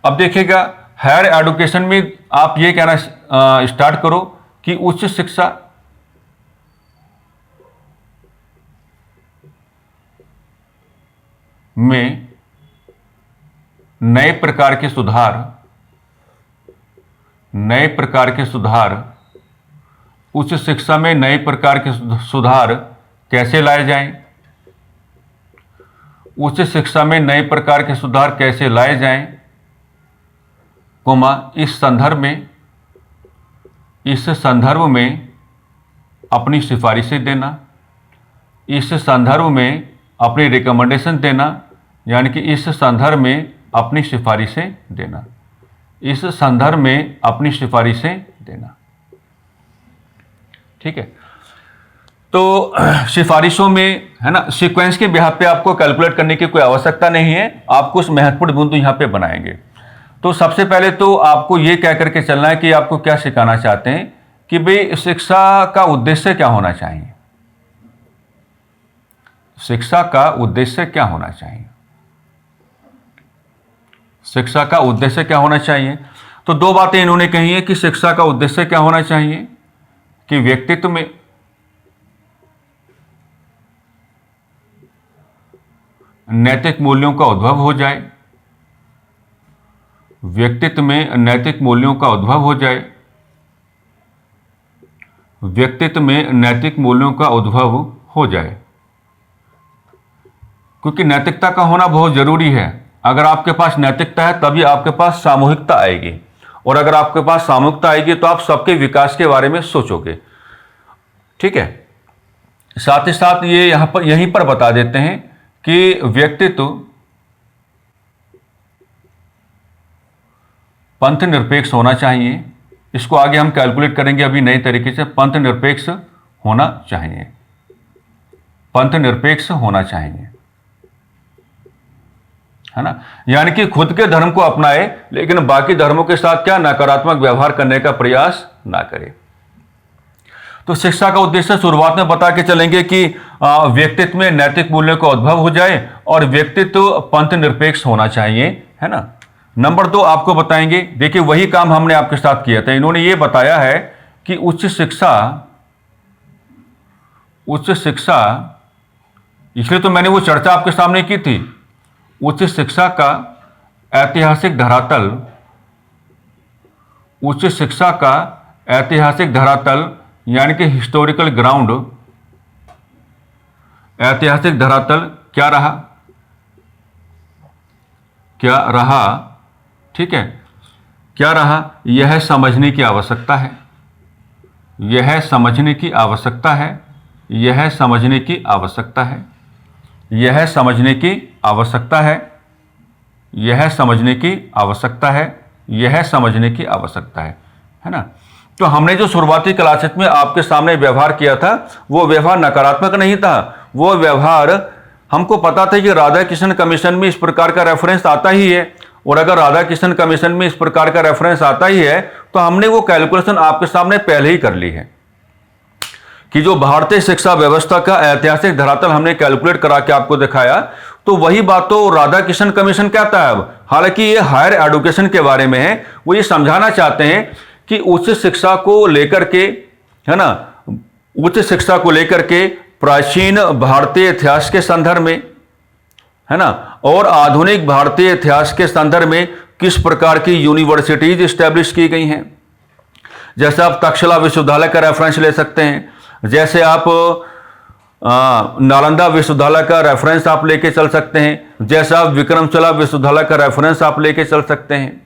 अब देखिएगा, हायर एजुकेशन में आप ये कहना स्टार्ट करो कि उच्च शिक्षा में नए प्रकार के सुधार, नए प्रकार के सुधार, उच्च शिक्षा में नए प्रकार के सुधार कैसे लाए जाएं, उच्च शिक्षा में नए प्रकार के सुधार कैसे लाए जाएं, कोमा इस संदर्भ में अपनी सिफारिशें देना, इस संदर्भ में अपनी रिकमेंडेशन देना, यानी कि इस संदर्भ में अपनी सिफारिशें देना, इस संदर्भ में अपनी सिफारिशें देना। ठीक है, तो सिफारिशों में है ना, सीक्वेंस के बिहाफ पे आपको कैलकुलेट करने की कोई आवश्यकता नहीं है, आप कुछ महत्वपूर्ण बिंदु यहाँ पे बनाएंगे। तो सबसे पहले तो आपको ये कह करके चलना है कि आपको क्या सिखाना चाहते हैं, कि भाई शिक्षा का उद्देश्य क्या होना चाहिए, शिक्षा का उद्देश्य क्या होना चाहिए, शिक्षा का उद्देश्य क्या होना चाहिए। तो दो बातें इन्होंने कही है कि शिक्षा का उद्देश्य क्या होना चाहिए, कि व्यक्तित्व में नैतिक मूल्यों का उद्भव हो जाए, व्यक्तित्व में नैतिक मूल्यों का उद्भव हो जाए, व्यक्तित्व में नैतिक मूल्यों का उद्भव हो जाए। क्योंकि नैतिकता का होना बहुत जरूरी है। अगर आपके पास नैतिकता है तभी आपके पास सामूहिकता आएगी, और अगर आपके पास सामूहिकता आएगी तो आप सबके विकास के बारे में सोचोगे। ठीक है। साथ ही साथ ये यहीं पर बता देते हैं कि व्यक्तित्व पंथ निरपेक्ष होना चाहिए। इसको आगे हम कैलकुलेट करेंगे अभी नए तरीके से। पंथ निरपेक्ष होना चाहिए, पंथ निरपेक्ष होना चाहिए, है ना। यानी कि खुद के धर्म को अपनाए लेकिन बाकी धर्मों के साथ क्या नकारात्मक व्यवहार करने का प्रयास ना करे। तो शिक्षा का उद्देश्य शुरुआत में बता के चलेंगे कि व्यक्तित्व में नैतिक मूल्यों का उद्भव हो जाए और व्यक्तित्व पंथ निरपेक्ष होना चाहिए, है ना। नंबर 2 आपको बताएंगे, देखिए वही काम हमने आपके साथ किया था। इन्होंने ये बताया है कि उच्च शिक्षा, इसलिए तो मैंने वो चर्चा आपके सामने की थी। उच्च शिक्षा का ऐतिहासिक धरातल, उच्च शिक्षा का ऐतिहासिक धरातल यानी कि हिस्टोरिकल ग्राउंड, ऐतिहासिक धरातल क्या रहा, ठीक है, क्या रहा, यह समझने की आवश्यकता है, यह समझने की आवश्यकता है, यह समझने की आवश्यकता है, यह समझने की आवश्यकता है, यह समझने की आवश्यकता है, यह समझने की आवश्यकता है ना। तो हमने जो शुरुआती क्लासेस में आपके सामने व्यवहार किया था वो व्यवहार नकारात्मक नहीं था। वो व्यवहार हमको पता था कि राधा कृष्ण कमीशन में इस प्रकार का रेफरेंस आता ही है, और अगर राधा कृष्ण कमीशन में इस प्रकार का रेफरेंस आता ही है तो हमने वो कैलकुलेशन आपके सामने पहले ही कर ली है कि जो भारतीय शिक्षा व्यवस्था का ऐतिहासिक धरातल हमने कैलकुलेट करा के आपको दिखाया, तो वही बात तो राधा कृष्ण कमीशन कहता है। अब हालांकि ये हायर एजुकेशन के बारे में है, वो ये समझाना चाहते हैं कि उच्च शिक्षा को लेकर के, है ना, उच्च शिक्षा को लेकर के प्राचीन भारतीय इतिहास के संदर्भ में, है ना, और आधुनिक भारतीय इतिहास के संदर्भ में किस प्रकार की यूनिवर्सिटीज स्टैब्लिश की गई हैं। जैसे आप तक्षशिला विश्वविद्यालय का रेफरेंस ले सकते हैं, जैसे आप नालंदा विश्वविद्यालय का रेफरेंस आप लेके चल सकते हैं, जैसे आप विक्रमशिला विश्वविद्यालय का रेफरेंस आप लेके चल सकते हैं,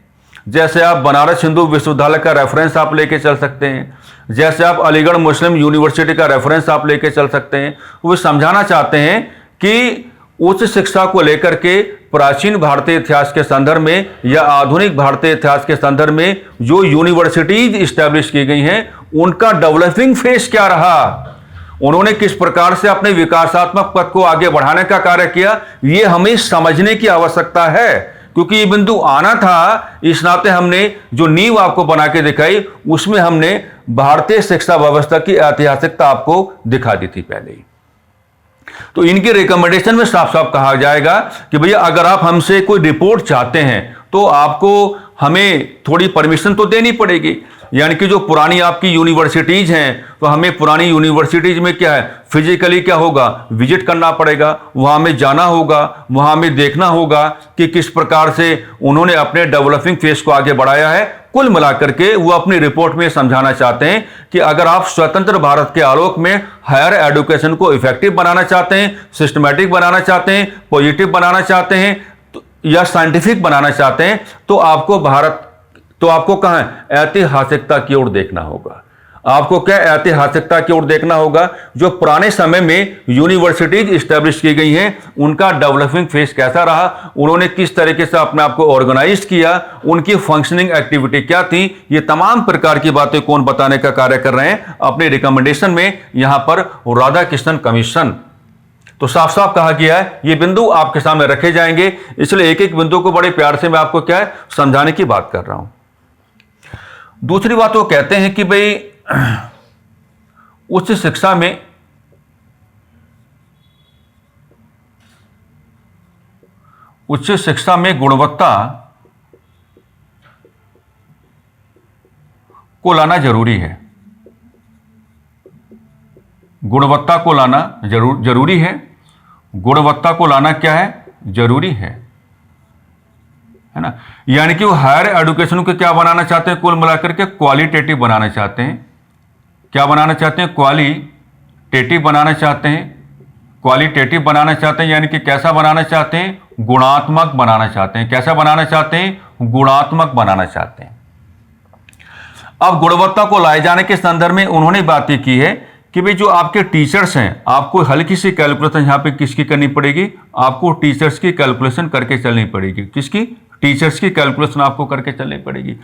जैसे आप बनारस हिंदू विश्वविद्यालय का रेफरेंस आप लेके चल सकते हैं, जैसे आप अलीगढ़ मुस्लिम यूनिवर्सिटी का रेफरेंस आप लेके चल सकते हैं। वो समझाना चाहते हैं कि उच्च शिक्षा को लेकर के प्राचीन भारतीय इतिहास के संदर्भ में या आधुनिक भारतीय इतिहास के संदर्भ में जो यूनिवर्सिटीज स्टैब्लिश की गई हैं उनका डेवलपिंग फेस क्या रहा, उन्होंने किस प्रकार से अपने विकासात्मक पथ को आगे बढ़ाने का कार्य किया, ये हमें समझने की आवश्यकता है। क्योंकि ये बिंदु आना था, इस नाते हमने जो नींव आपको बना के दिखाई उसमें हमने भारतीय शिक्षा व्यवस्था की ऐतिहासिकता आपको दिखा दी थी पहले ही। तो इनके रिकमेंडेशन में साफ साफ कहा जाएगा कि भैया अगर आप हमसे कोई रिपोर्ट चाहते हैं तो आपको हमें थोड़ी परमिशन तो देनी पड़ेगी। यानी कि जो पुरानी आपकी यूनिवर्सिटीज हैं तो हमें पुरानी यूनिवर्सिटीज में क्या है, फिजिकली क्या होगा, विजिट करना पड़ेगा, वहां में जाना होगा, वहां में देखना होगा कि किस प्रकार से उन्होंने अपने डेवलपिंग फेस को आगे बढ़ाया है। कुल मिलाकर के वो अपनी रिपोर्ट में समझाना चाहते हैं कि अगर आप स्वतंत्र भारत के आलोक में हायर एजुकेशन को इफेक्टिव बनाना चाहते हैं, सिस्टमैटिक बनाना चाहते हैं, पॉजिटिव बनाना चाहते हैं या साइंटिफिक बनाना चाहते हैं तो आपको कहां ऐतिहासिकता की ओर देखना होगा। आपको क्या ऐतिहासिकता की ओर देखना होगा, जो पुराने समय में यूनिवर्सिटीज स्टैब्लिश की गई हैं उनका डेवलपिंग फेस कैसा रहा, उन्होंने किस तरीके से अपने आप को ऑर्गेनाइज किया, उनकी फंक्शनिंग एक्टिविटी क्या थी, ये तमाम प्रकार की बातें कौन बताने का कार्य कर रहे हैं अपने रिकमेंडेशन में, यहां पर राधा कृष्णन कमीशन। तो साफ साफ कहा गया है, ये बिंदु आपके सामने रखे जाएंगे, इसलिए एक एक बिंदु को बड़े प्यार से मैं आपको क्या है समझाने की बात कर रहा हूं। दूसरी बात वो कहते हैं कि भाई उच्च शिक्षा में गुणवत्ता को लाना जरूरी है, गुणवत्ता को लाना जरूरी है, गुणवत्ता को लाना क्या है, जरूरी है ना। यानी कि वो हायर एजुकेशन को क्या बनाना चाहते हैं, कुल मिलाकर के क्वालिटेटिव बनाना चाहते हैं। क्या बनाना चाहते हैं, क्वालिटेटिव बनाना चाहते हैं, क्वालिटेटिव बनाना चाहते हैं, यानी कि कैसा बनाना चाहते हैं, गुणात्मक बनाना चाहते हैं। कैसा बनाना चाहते हैं, गुणात्मक बनाना चाहते हैं। अब गुणवत्ता को लाए जाने के संदर्भ में उन्होंने बात ये की है कि भाई जो आपके टीचर्स हैं, आपको हल्की सी कैलकुलेशन यहाँ पे किसकी करनी पड़ेगी, आपको टीचर्स की कैलकुलेशन करके चलनी पड़ेगी। किसकी, टीचर्स की कैलकुलेशन आपको करके चलनी पड़ेगी।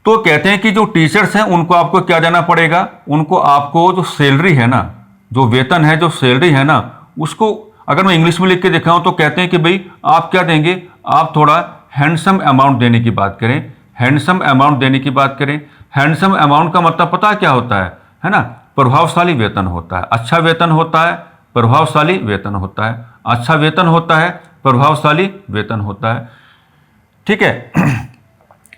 तो कहते हैं कि जो टीचर्स हैं उनको आपको क्या देना पड़ेगा, उनको आपको जो सैलरी है ना, जो वेतन है, जो सैलरी है ना, उसको अगर मैं इंग्लिश में लिख के दिखाऊं तो कहते हैं कि भाई आप क्या देंगे, आप थोड़ा हैंडसम अमाउंट देने की बात करें। हैंडसम अमाउंट देने की बात करें। हैंडसम अमाउंट का मतलब पता क्या होता है ना, प्रभावशाली वेतन होता है, अच्छा वेतन होता है, प्रभावशाली वेतन होता है, अच्छा वेतन होता है, प्रभावशाली वेतन होता है। ठीक है।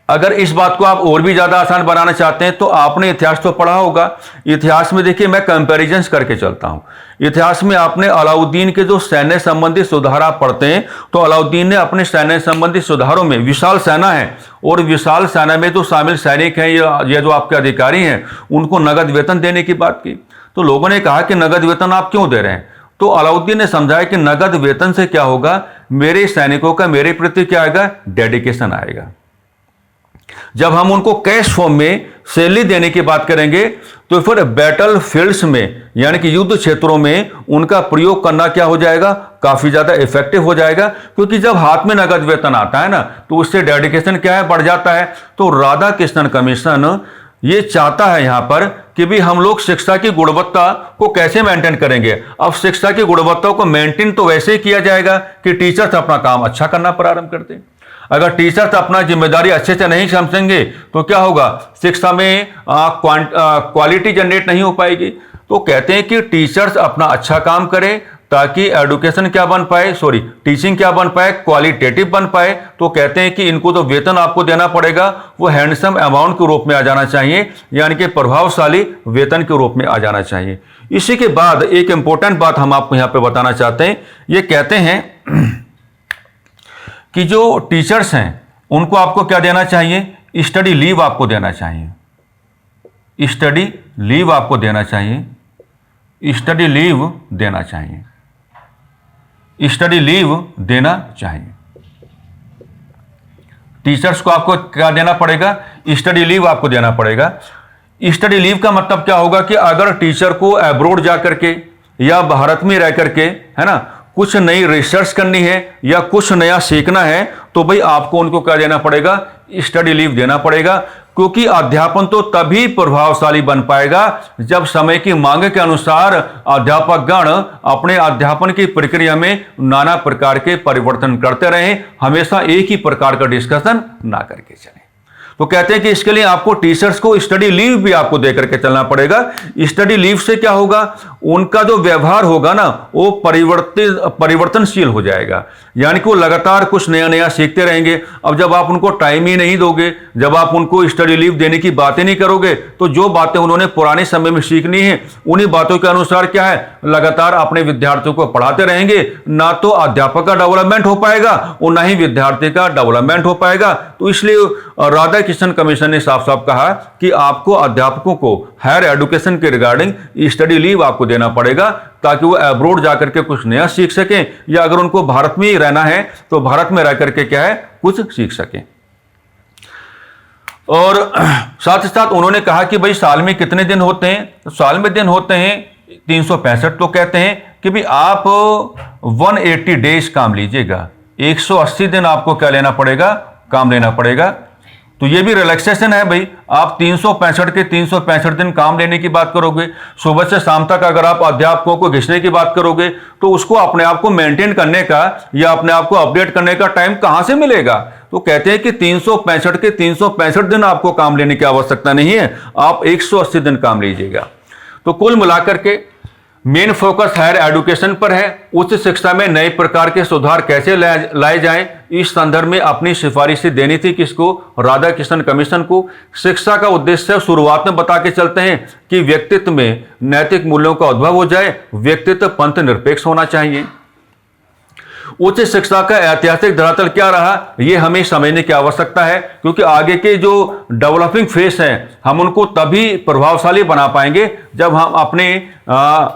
अगर इस बात को आप और भी ज्यादा आसान बनाना चाहते हैं तो आपने इतिहास तो पढ़ा होगा। इतिहास में देखिए मैं कंपैरिजंस करके चलता हूं। इतिहास में आपने अलाउद्दीन के जो सैन्य संबंधी सुधार आप पढ़ते हैं तो अलाउद्दीन ने अपने सैन्य संबंधी सुधारों में, विशाल सेना है और विशाल सेना में जो शामिल सैनिक हैं या जो आपके अधिकारी हैं उनको नगद वेतन देने की बात की। तो लोगों ने कहा कि नगद वेतन आप क्यों दे रहे हैं, तो अलाउद्दीन ने समझाया कि नगद वेतन से क्या होगा, मेरे सैनिकों का मेरे प्रति क्या आएगा, डेडिकेशन आएगा। जब हम उनको कैश फॉर्म में सैलरी देने की बात करेंगे तो फिर बैटल फील्ड्स में यानी कि युद्ध क्षेत्रों में उनका प्रयोग करना क्या हो जाएगा, काफी ज्यादा इफेक्टिव हो जाएगा। क्योंकि जब हाथ में नगद वेतन आता है ना तो उससे डेडिकेशन क्या है, बढ़ जाता है। तो राधा कृष्णन कमीशन ये चाहता है यहां पर कि भी हम लोग शिक्षा की गुणवत्ता को कैसे मेंटेन करेंगे। अब शिक्षा की गुणवत्ता को मेंटेन तो वैसे ही किया जाएगा कि टीचर्स अपना काम अच्छा करना प्रारंभ कर दें। अगर टीचर्स अपना जिम्मेदारी अच्छे से नहीं समझेंगे तो क्या होगा, शिक्षा में क्वालिटी जनरेट नहीं हो पाएगी। तो कहते हैं कि टीचर्स अपना अच्छा काम करें ताकि एडुकेशन क्या बन पाए, टीचिंग क्या बन पाए, क्वालिटेटिव बन पाए। तो कहते हैं कि इनको तो वेतन आपको देना पड़ेगा वो हैंडसम अमाउंट के रूप में आ जाना चाहिए, यानी कि प्रभावशाली वेतन के रूप में आ जाना चाहिए। इसी के बाद एक इंपॉर्टेंट बात हम आपको यहां पे बताना चाहते हैं। ये कहते हैं कि जो टीचर्स हैं उनको आपको क्या देना चाहिए, स्टडी लीव आपको देना चाहिए। स्टडी लीव आपको देना चाहिए। स्टडी लीव देना चाहिए। स्टडी लीव देना चाहिए। टीचर्स को आपको क्या देना पड़ेगा, स्टडी लीव आपको देना पड़ेगा। स्टडी लीव का मतलब क्या होगा कि अगर टीचर को अब्रॉड जा करके या भारत में रह करके, है ना, कुछ नई रिसर्च करनी है या कुछ नया सीखना है तो भाई आपको उनको क्या देना पड़ेगा, स्टडी लीव देना पड़ेगा। क्योंकि अध्यापन तो तभी प्रभावशाली बन पाएगा जब समय की मांग के अनुसार अध्यापक गण अपने अध्यापन की प्रक्रिया में नाना प्रकार के परिवर्तन करते रहें, हमेशा एक ही प्रकार का डिस्कशन ना करके चलें। तो कहते हैं कि इसके लिए आपको टीचर्स को स्टडी लीव भी आपको देकर के चलना पड़ेगा। स्टडी लीव से क्या होगा, उनका जो व्यवहार होगा ना वो परिवर्तनशील हो जाएगा, यानी कि वो लगातार कुछ नया नया सीखते रहेंगे। अब जब आप उनको टाइम ही नहीं दोगे, जब आप उनको स्टडी लीव देने की बातें नहीं करोगे तो जो बातें उन्होंने पुराने समय में सीखनी है उन्हीं बातों के अनुसार क्या है, लगातार अपने विद्यार्थियों को पढ़ाते रहेंगे। ना तो अध्यापक का डेवलपमेंट हो पाएगा और ना ही विद्यार्थी का डेवलपमेंट हो पाएगा। तो इसलिए राधा कृष्णन कमीशन ने साफ साफ कहा कि आपको अध्यापकों को हायर एजुकेशन के रिगार्डिंग स्टडी लीव आपको देना पड़ेगा ताकि वो अब्रॉड जाकर के कुछ नया सीख सकें, या अगर उनको भारत में ही रहना है तो भारत में रह करके क्या है, कुछ सीख सकें। और साथ ही साथ उन्होंने कहा कि भाई साल में कितने दिन होते हैं, तो साल में दिन होते हैं 365। तो कहते हैं कि भाई आप 180 डेज काम लीजिएगा, 180 दिन आपको क्या लेना पड़ेगा, काम लेना पड़ेगा। तो ये भी रिलैक्सेशन है भाई। आप 365 के 365 दिन काम लेने की बात करोगे, सुबह से शाम तक अगर आप अध्यापकों को घिसने की बात करोगे तो उसको अपने आप को मेंटेन करने का या अपने आप को अपडेट करने का टाइम कहां से मिलेगा। तो कहते हैं कि 365 के 365 दिन आपको काम लेने की आवश्यकता नहीं है, आप 180 दिन काम लीजिएगा। तो कुल मिलाकर के मेन फोकस हायर एजुकेशन पर है। उच्च शिक्षा में नए प्रकार के सुधार कैसे लाए जाएं, इस संदर्भ में अपनी सिफारिशें देनी थी किसको, राधा कृष्णन कमीशन को। शिक्षा का उद्देश्य शुरुआत में बता के चलते हैं कि व्यक्तित्व में नैतिक मूल्यों का उद्भव हो जाए, व्यक्तित्व पंथ निरपेक्ष होना चाहिए। उच्च शिक्षा का ऐतिहासिक धरातल क्या रहा, ये हमें समझने की आवश्यकता है, क्योंकि आगे के जो डेवलपिंग फेस हैं हम उनको तभी प्रभावशाली बना पाएंगे जब हम अपने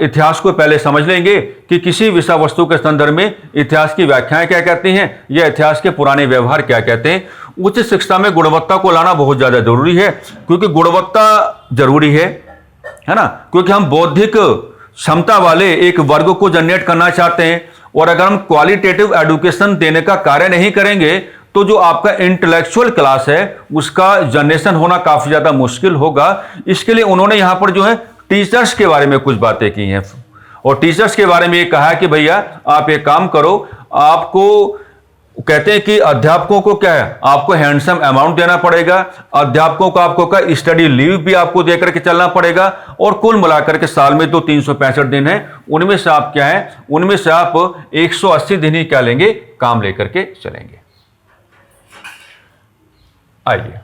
इतिहास को पहले समझ लेंगे कि किसी विषय वस्तु के संदर्भ में इतिहास की व्याख्याएं क्या कहती हैं या इतिहास के पुराने व्यवहार क्या कहते हैं। उच्च शिक्षा में गुणवत्ता को लाना बहुत ज्यादा जरूरी है, क्योंकि गुणवत्ता जरूरी है ना, क्योंकि हम बौद्धिक क्षमता वाले एक वर्ग को जनरेट करना चाहते हैं, और अगर हम क्वालिटेटिव एजुकेशन देने का कार्य नहीं करेंगे तो जो आपका इंटेलेक्चुअल क्लास है उसका जनरेशन होना काफी ज्यादा मुश्किल होगा। इसके लिए उन्होंने यहां पर जो है टीचर्स के बारे में कुछ बातें की हैं, और टीचर्स के बारे में ये कहा कि भैया आप एक काम करो, आपको कहते हैं कि अध्यापकों को क्या है, आपको हैंडसम अमाउंट देना पड़ेगा, अध्यापकों को आपको का स्टडी लीव भी आपको देकर के चलना पड़ेगा, और कुल मिलाकर के साल में तो 365 दिन है, उनमें से आप क्या है, उनमें से आप 180 दिन ही क्या लेंगे, काम लेकर के चलेंगे। आइए,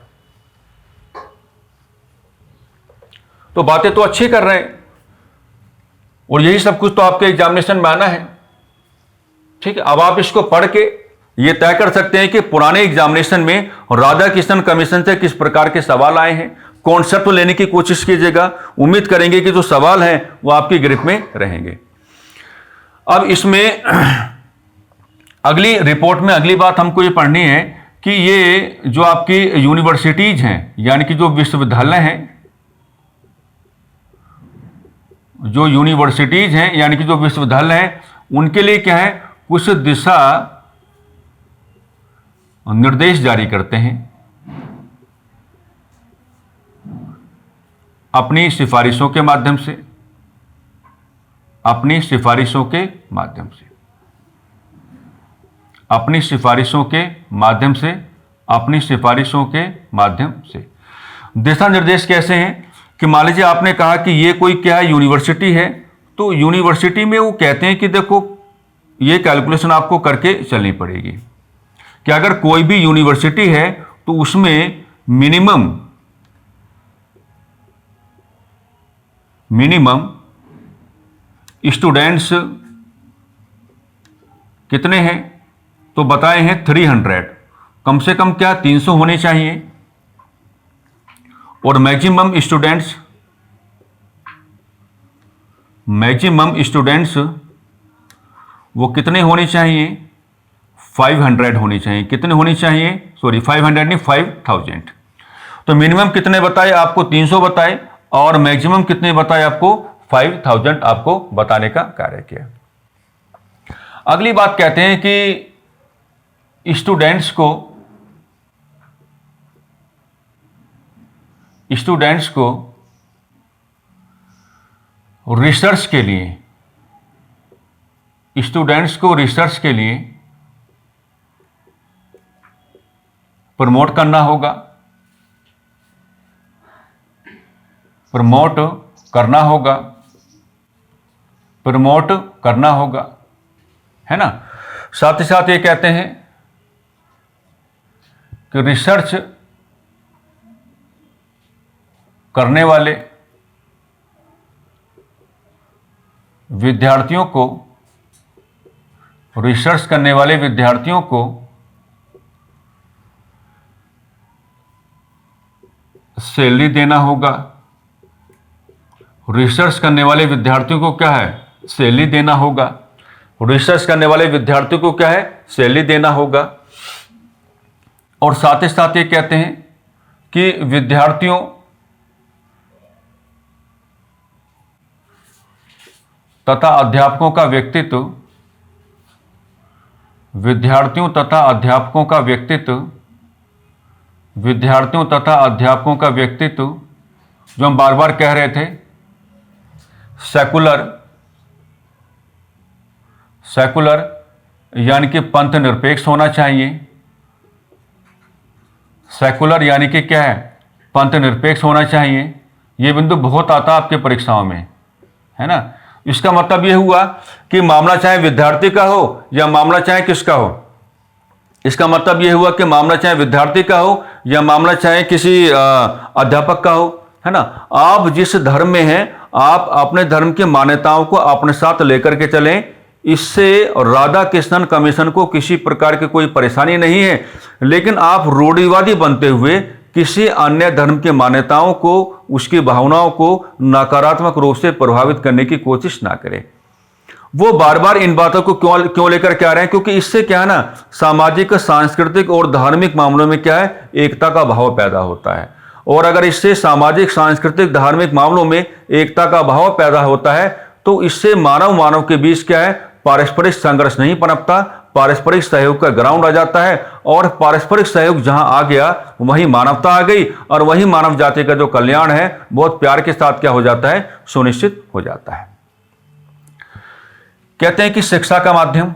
तो बातें तो अच्छी कर रहे हैं, और यही सब कुछ तो आपके एग्जामिनेशन में आना है। ठीक है, अब आप इसको पढ़ के ये तय कर सकते हैं कि पुराने एग्जामिनेशन में राधाकृष्णन कमीशन से किस प्रकार के सवाल आए हैं, कॉन्सेप्ट लेने की कोशिश कीजिएगा। उम्मीद करेंगे कि जो सवाल हैं वो आपकी ग्रिप में रहेंगे। अब इसमें अगली रिपोर्ट में अगली बात हमको ये पढ़नी है कि ये जो आपकी यूनिवर्सिटीज हैं, यानी कि जो विश्वविद्यालय हैं, जो यूनिवर्सिटीज हैं यानी कि जो विश्वविद्यालय हैं, उनके लिए क्या है, कुछ दिशा निर्देश जारी करते हैं अपनी सिफारिशों के माध्यम से, अपनी सिफारिशों के माध्यम से, अपनी सिफारिशों के माध्यम से, अपनी सिफारिशों के माध्यम से। दिशा निर्देश कैसे हैं कि मान लीजिए आपने कहा कि ये कोई क्या है, यूनिवर्सिटी है, तो यूनिवर्सिटी में वो कहते हैं कि देखो ये कैलकुलेशन आपको करके चलनी पड़ेगी कि अगर कोई भी यूनिवर्सिटी है तो उसमें मिनिमम स्टूडेंट्स कितने हैं, तो बताए हैं 300, कम से कम क्या 300 होने चाहिए, और मैक्सिमम स्टूडेंट्स वो कितने होने चाहिए, 500 होनी चाहिए। कितने होनी चाहिए, सॉरी 500 नहीं, 5000। तो मिनिमम कितने बताए आपको, 300 बताए, और मैक्सिमम कितने बताए आपको, 5000 आपको बताने का कार्य किया। अगली बात कहते हैं कि स्टूडेंट्स को रिसर्च के लिए प्रमोट करना होगा, है ना। साथ ही साथ ये कहते हैं कि रिसर्च करने वाले विद्यार्थियों को सैलरी देना होगा। रिसर्च करने वाले विद्यार्थियों को क्या है, सैलरी देना होगा। रिसर्च करने वाले विद्यार्थियों को क्या है, सैलरी देना होगा। और साथ ही साथ ये कहते हैं कि विद्यार्थियों तथा अध्यापकों का व्यक्तित्व जो हम बार बार कह रहे थे, सेकुलर यानी कि पंथ निरपेक्ष होना चाहिए। सेकुलर यानी कि क्या है, पंथ निरपेक्ष होना चाहिए। ये बिंदु बहुत आता आपके परीक्षाओं में, है ना। इसका मतलब यह हुआ कि मामला चाहे विद्यार्थी का हो या मामला चाहे किसका हो, इसका मतलब यह हुआ कि मामला चाहे विद्यार्थी का हो या मामला चाहे किसी अध्यापक का हो, है ना। आप जिस धर्म में हैं, आप अपने धर्म की मान्यताओं को अपने साथ लेकर के चलें, इससे राधा कृष्णन कमीशन को किसी प्रकार की कोई परेशानी नहीं है, लेकिन आप रूढ़िवादी बनते हुए किसी अन्य धर्म की मान्यताओं को, उसकी भावनाओं को नकारात्मक रूप से प्रभावित करने की कोशिश ना करें। वो बार बार इन बातों को क्यों लेकर के आ रहे हैं? क्योंकि इससे क्या है ना, सामाजिक, सांस्कृतिक और धार्मिक मामलों में क्या है, एकता का भाव पैदा होता है। और अगर इससे सामाजिक, सांस्कृतिक, धार्मिक मामलों में एकता का भाव पैदा होता है तो इससे मानव मानव के बीच क्या है, पारस्परिक संघर्ष नहीं पनपता, पारस्परिक सहयोग का ग्राउंड आ जाता है। और पारस्परिक सहयोग जहां आ गया वहीं मानवता आ गई, और वही मानव जाति का जो कल्याण है बहुत प्यार के साथ क्या हो जाता है, सुनिश्चित हो जाता है। कहते हैं कि शिक्षा का माध्यम,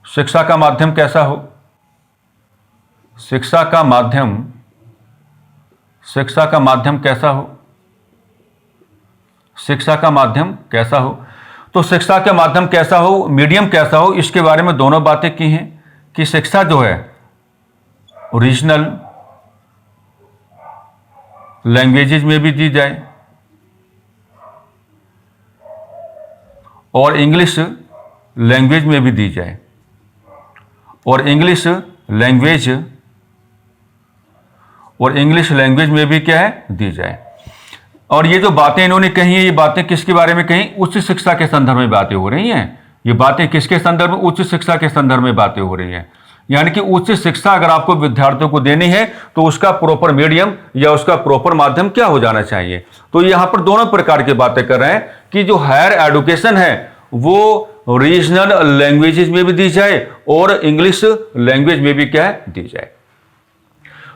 शिक्षा का माध्यम कैसा हो? शिक्षा का माध्यम, शिक्षा का माध्यम कैसा हो? शिक्षा का माध्यम कैसा हो? तो शिक्षा का माध्यम कैसा हो, मीडियम कैसा हो, इसके बारे में दोनों बातें की हैं कि शिक्षा जो है ओरिजिनल लैंग्वेजेज में भी दी जाए और इंग्लिश लैंग्वेज में भी दी जाए, और इंग्लिश लैंग्वेज में भी क्या है, दी जाए। और ये जो बातें इन्होंने कही हैं, ये बातें किसके बारे में कही? उच्च शिक्षा के संदर्भ में बातें हो रही हैं। ये बातें किसके संदर्भ में? उच्च शिक्षा के संदर्भ में बातें हो रही हैं। यानी कि उच्च शिक्षा अगर आपको विद्यार्थियों को देनी है तो उसका प्रॉपर मीडियम या उसका प्रॉपर माध्यम क्या हो जाना चाहिए। तो यहां पर दोनों प्रकार की बातें कर रहे हैं कि जो हायर एजुकेशन है वो रीजनल लैंग्वेजेस में भी दी जाए और इंग्लिश लैंग्वेज में भी क्या है, दी जाए।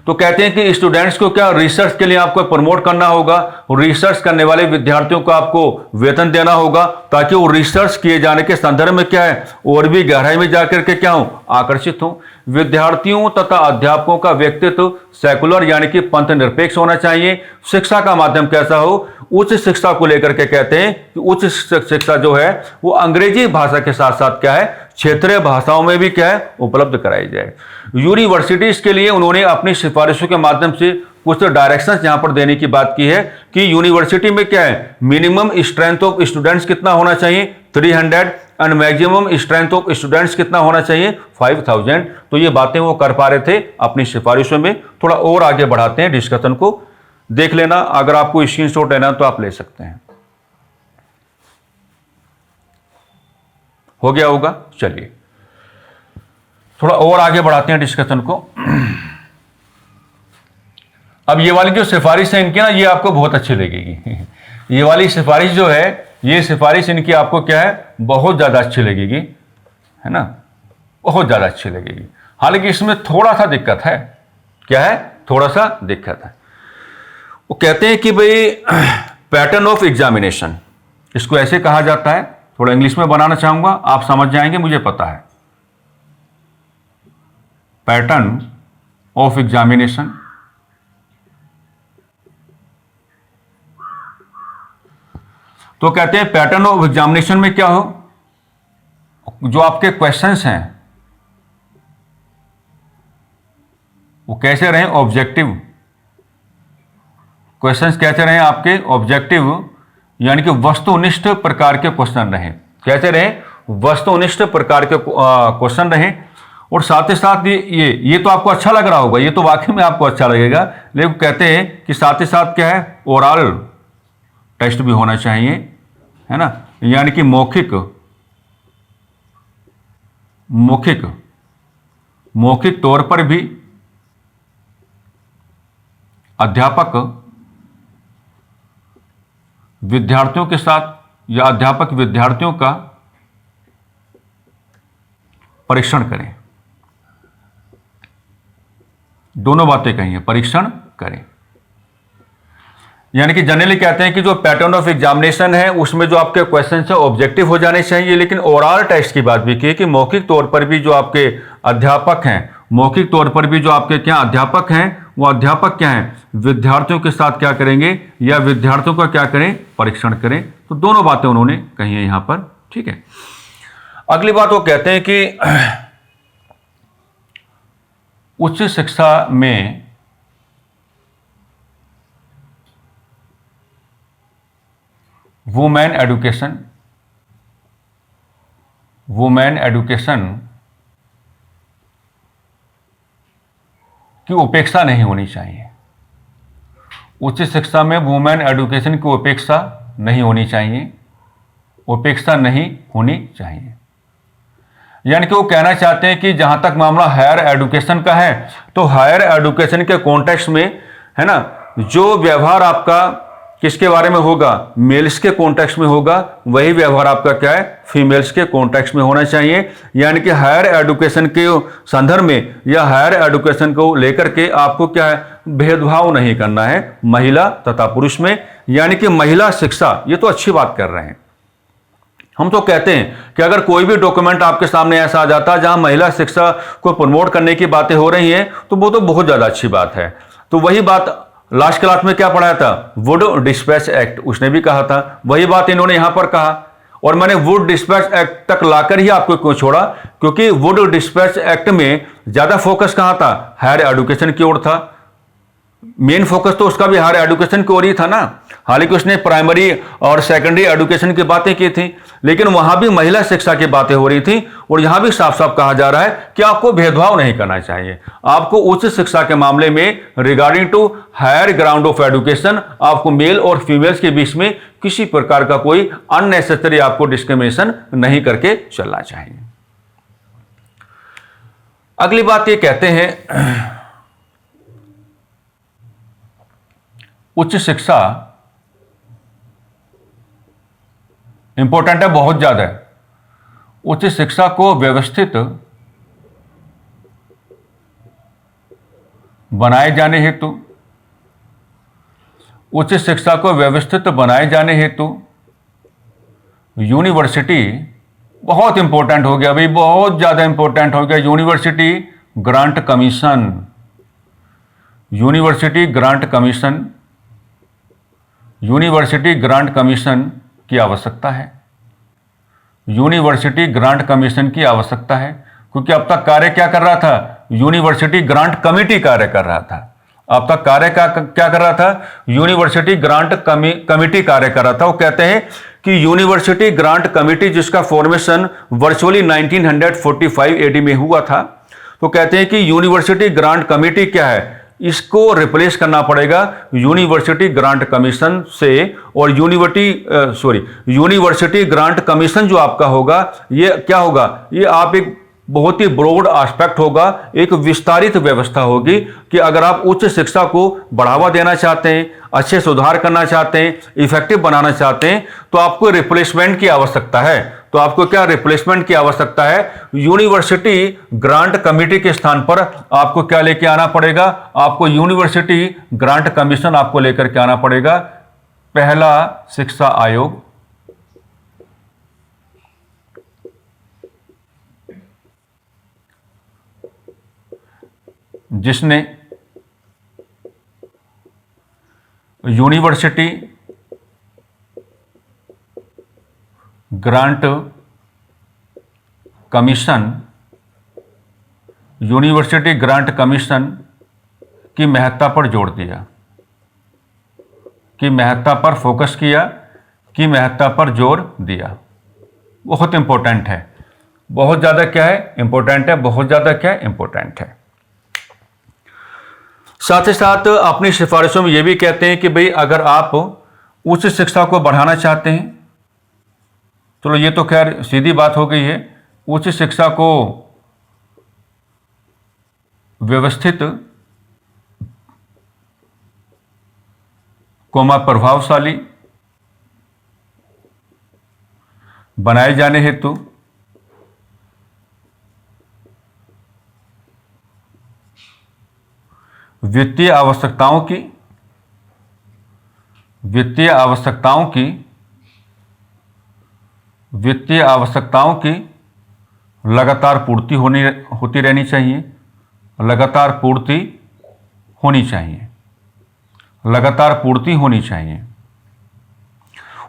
तो कहते हैं कि स्टूडेंट्स को क्या, रिसर्च के लिए आपको प्रमोट करना होगा, रिसर्च करने वाले विद्यार्थियों को आपको वेतन देना होगा ताकि वो रिसर्च किए जाने के संदर्भ में क्या है, और भी गहराई में जाकर के क्या हो, आकर्षित हो। विद्यार्थियों तथा अध्यापकों का व्यक्तित्व सेकुलर यानी कि पंथ निरपेक्ष होना चाहिए। शिक्षा का माध्यम कैसा हो? उच्च शिक्षा को लेकर के कहते हैं कि उच्च शिक्षा जो है वो अंग्रेजी भाषा के साथ साथ क्या है, क्षेत्रीय भाषाओं में भी क्या है, उपलब्ध कराई जाए। यूनिवर्सिटीज के लिए उन्होंने अपनी सिफारिशों के माध्यम से कुछ डायरेक्शंस यहां पर देने की बात की है कि यूनिवर्सिटी में क्या है, मिनिमम स्ट्रेंथ ऑफ स्टूडेंट्स कितना होना चाहिए, 300, and maximum strength of students कितना होना चाहिए, 5000। तो ये बातें वो कर पा रहे थे अपनी सिफारिशों में। थोड़ा और आगे बढ़ाते हैं डिस्कशन को, देख लेना, अगर आपको स्क्रीनशॉट लेना तो आप ले सकते हैं। हो गया होगा, चलिए थोड़ा और आगे बढ़ाते हैं डिस्कशन को। अब ये वाली जो सिफारिश है इनकी ना, ये आपको बहुत अच्छी लगेगी। ये वाली सिफारिश जो है, ये सिफारिश इनकी आपको क्या है, बहुत ज्यादा अच्छी लगेगी, है ना, बहुत ज्यादा अच्छी लगेगी। हालांकि इसमें थोड़ा सा दिक्कत है। क्या है? थोड़ा सा दिक्कत है। वो कहते हैं कि भाई पैटर्न ऑफ एग्जामिनेशन, इसको ऐसे कहा जाता है, थोड़ा इंग्लिश में बनाना चाहूंगा, आप समझ जाएंगे, मुझे पता है। पैटर्न ऑफ एग्जामिनेशन, तो कहते हैं पैटर्न ऑफ एग्जामिनेशन में क्या हो, जो आपके क्वेश्चंस हैं वो कैसे रहें, ऑब्जेक्टिव क्वेश्चंस कैसे रहें आपके, ऑब्जेक्टिव यानी कि वस्तुनिष्ठ प्रकार के क्वेश्चन रहें। कैसे रहें? वस्तुनिष्ठ प्रकार के क्वेश्चन रहें। और साथ ही साथ ये तो आपको अच्छा लग रहा होगा, ये तो वाकई में आपको अच्छा लगेगा, लेकिन कहते हैं कि साथ ही साथ क्या है, ओरल टेस्ट भी होना चाहिए, है ना, यानी कि मौखिक तौर पर भी अध्यापक विद्यार्थियों के साथ या अध्यापक विद्यार्थियों का परीक्षण करें। दोनों बातें कही हैं, परीक्षण करें। यानी कि जनरली कहते हैं कि जो पैटर्न ऑफ एग्जामिनेशन है उसमें जो आपके क्वेश्चन है ऑब्जेक्टिव हो जाने चाहिए, लेकिन ओरल टेस्ट की बात भी की कि मौखिक तौर पर भी जो आपके अध्यापक हैं, मौखिक तौर पर भी जो आपके क्या अध्यापक हैं, वो अध्यापक क्या हैं, विद्यार्थियों के साथ क्या करेंगे या विद्यार्थियों का क्या करें, परीक्षण करें। तो दोनों बातें उन्होंने कही हैं यहां पर, ठीक है। अगली बात वो कहते हैं कि उच्च शिक्षा में वुमेन एजुकेशन वुमेन एडुकेशन की उपेक्षा नहीं होनी चाहिए। उच्च शिक्षा में वुमेन एडुकेशन की उपेक्षा नहीं होनी चाहिए, उपेक्षा नहीं होनी चाहिए। यानी कि वो कहना चाहते हैं कि जहां तक मामला हायर एडुकेशन का है, तो हायर एडुकेशन के कॉन्टेक्स्ट में, है ना, जो व्यवहार आपका किसके बारे में होगा, मेल्स के कॉन्टेक्स्ट में होगा, वही व्यवहार आपका क्या है, फीमेल्स के कॉन्टेक्स्ट में होना चाहिए। यानी कि हायर एडुकेशन के संदर्भ में या हायर एडुकेशन को लेकर के आपको क्या है, भेदभाव नहीं करना है महिला तथा पुरुष में। यानी कि महिला शिक्षा, ये तो अच्छी बात कर रहे हैं। हम तो कहते हैं कि अगर कोई भी डॉक्यूमेंट आपके सामने ऐसा आ जाता है जहां महिला शिक्षा को प्रमोट करने की बातें हो रही हैं, तो वो तो बहुत ज्यादा अच्छी बात है। तो वही बात लास्ट क्लास में क्या पढ़ाया था, वुड डिस्पैच एक्ट, उसने भी कहा था, वही बात इन्होंने यहां पर कहा। और मैंने वुड डिस्पैच एक्ट तक लाकर ही आपको क्यों छोड़ा, क्योंकि वुड डिस्पैच एक्ट में ज्यादा फोकस कहां था, हायर एडुकेशन की ओर था। मेन फोकस तो उसका भी हायर एडुकेशन की ओर ही था ना। हालांकि उसने प्राइमरी और सेकेंडरी एडुकेशन की बातें की थी, लेकिन वहां भी महिला शिक्षा की बातें हो रही थी। और यहां भी साफ साफ कहा जा रहा है कि आपको भेदभाव नहीं करना चाहिए। आपको उच्च शिक्षा के मामले में regarding to higher ground of education, आपको मेल और फीमेल्स के बीच में किसी प्रकार का कोई अननेसेसरी आपको डिस्क्रिमिनेशन नहीं करके चलना चाहिए। अगली बात ये कहते हैं, उच्च शिक्षा इंपॉर्टेंट है, बहुत ज्यादा है। उच्च शिक्षा को व्यवस्थित बनाए जाने हेतु, उच्च शिक्षा को व्यवस्थित बनाए जाने हेतु यूनिवर्सिटी बहुत इंपॉर्टेंट हो गया भाई, बहुत ज्यादा इंपॉर्टेंट हो गया। University grant commission, university grant commission, university grant commission की आवश्यकता है। यूनिवर्सिटी ग्रांट कमीशन की आवश्यकता है, क्योंकि अब तक कार्य क्या कर रहा था, यूनिवर्सिटी ग्रांट कमेटी कार्य कर रहा था। अब तक कार्य क्या कर रहा था, यूनिवर्सिटी ग्रांट कमेटी कार्य कर रहा था। वो कहते हैं कि यूनिवर्सिटी ग्रांट कमेटी, जिसका फॉर्मेशन वर्चुअली 1945 एडी में हुआ था, तो कहते हैं कि यूनिवर्सिटी ग्रांट कमेटी क्या है, इसको रिप्लेस करना पड़ेगा यूनिवर्सिटी ग्रांट कमीशन से। और यूनिवर्सिटी ग्रांट कमीशन जो आपका होगा, ये क्या होगा, ये आप एक बहुत ही ब्रॉड एस्पेक्ट होगा, एक विस्तारित व्यवस्था होगी कि अगर आप उच्च शिक्षा को बढ़ावा देना चाहते हैं, अच्छे सुधार करना चाहते हैं, इफेक्टिव बनाना चाहते हैं, तो आपको रिप्लेसमेंट की आवश्यकता है। तो आपको क्या रिप्लेसमेंट की आवश्यकता है, यूनिवर्सिटी ग्रांट कमेटी के स्थान पर आपको क्या लेके आना पड़ेगा, आपको यूनिवर्सिटी ग्रांट कमीशन आपको लेकर के आना पड़ेगा। पहला शिक्षा आयोग, जिसने university grant commission, university grant commission की महत्ता पर जोर दिया, की महत्ता पर फोकस किया, की महत्ता पर जोर दिया। बहुत इंपॉर्टेंट है, बहुत ज़्यादा क्या है, इंपॉर्टेंट है, बहुत ज़्यादा क्या है, इंपॉर्टेंट है। साथ ही साथ अपनी सिफारिशों में यह भी कहते हैं कि भाई अगर आप उच्च शिक्षा को बढ़ाना चाहते हैं, चलो ये तो खैर सीधी बात हो गई है, उच्च शिक्षा को व्यवस्थित प्रभावशाली बनाए जाने हेतु वित्तीय आवश्यकताओं की लगातार पूर्ति होती रहनी चाहिए, लगातार पूर्ति होनी चाहिए, लगातार पूर्ति होनी चाहिए।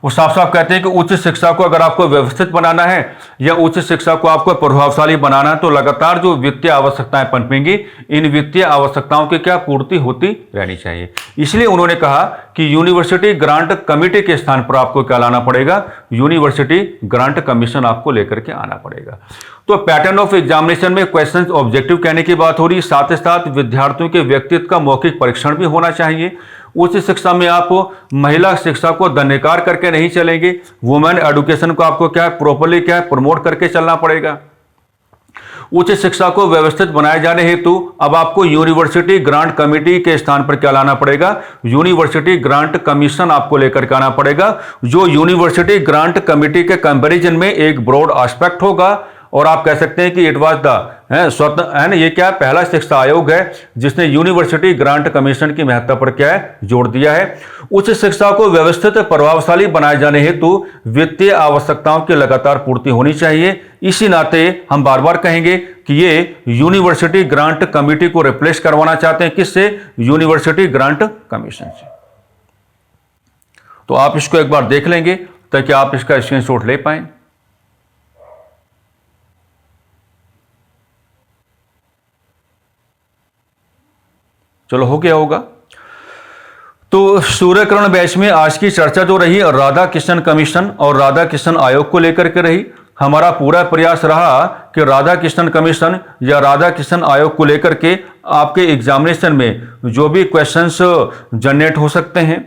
वो साफ साफ कहते हैं कि उच्च शिक्षा को अगर आपको व्यवस्थित बनाना है या उच्च शिक्षा को आपको प्रभावशाली बनाना है तो लगातार जो वित्तीय आवश्यकताएं पनपेंगी, इन वित्तीय आवश्यकताओं की क्या पूर्ति होती रहनी चाहिए। इसलिए उन्होंने कहा कि यूनिवर्सिटी ग्रांट कमेटी के स्थान पर आपको क्या लाना पड़ेगा, यूनिवर्सिटी ग्रांट कमीशन आपको लेकर के आना पड़ेगा। तो पैटर्न ऑफ एग्जामिनेशन में क्वेश्चन ऑब्जेक्टिव कहने की बात हो रही है, साथ ही साथ विद्यार्थियों के व्यक्तित्व का मौखिक परीक्षण भी होना चाहिए। उच्च शिक्षा में आप महिला शिक्षा को दंडकार करके नहीं चलेंगे, वुमेन एजुकेशन को आपको क्या है प्रॉपर्ली क्या है प्रमोट करके चलना पड़ेगा। उच्च शिक्षा को व्यवस्थित बनाए जाने हेतु अब आपको यूनिवर्सिटी ग्रांट कमेटी के स्थान पर क्या लाना पड़ेगा, यूनिवर्सिटी ग्रांट कमीशन आपको लेकर के आना पड़ेगा, जो यूनिवर्सिटी ग्रांट कमेटी के कंपैरिजन में एक ब्रॉड एस्पेक्ट होगा। और आप कह सकते हैं कि इट वाज द स्वतंत्र है, ये क्या पहला शिक्षा आयोग है जिसने यूनिवर्सिटी ग्रांट कमीशन की महत्ता पर क्या है जोर दिया है। उच्च शिक्षा को व्यवस्थित प्रभावशाली बनाए जाने हेतु वित्तीय आवश्यकताओं की लगातार पूर्ति होनी चाहिए। इसी नाते हम बार बार कहेंगे कि ये यूनिवर्सिटी ग्रांट कमेटी को रिप्लेस करवाना चाहते हैं, किससे, यूनिवर्सिटी ग्रांट कमीशन से। तो आप इसको एक बार देख लेंगे ताकि आप इसका स्क्रीनशॉट ले पाएं। चलो हो गया होगा। तो सूर्यकिरण बैच में आज की चर्चा जो रही राधा किशन कमीशन और राधा किशन आयोग को लेकर के रही। हमारा पूरा प्रयास रहा कि राधा किशन कमीशन या राधा किशन आयोग को लेकर के आपके एग्जामिनेशन में जो भी क्वेश्चंस जनरेट हो सकते हैं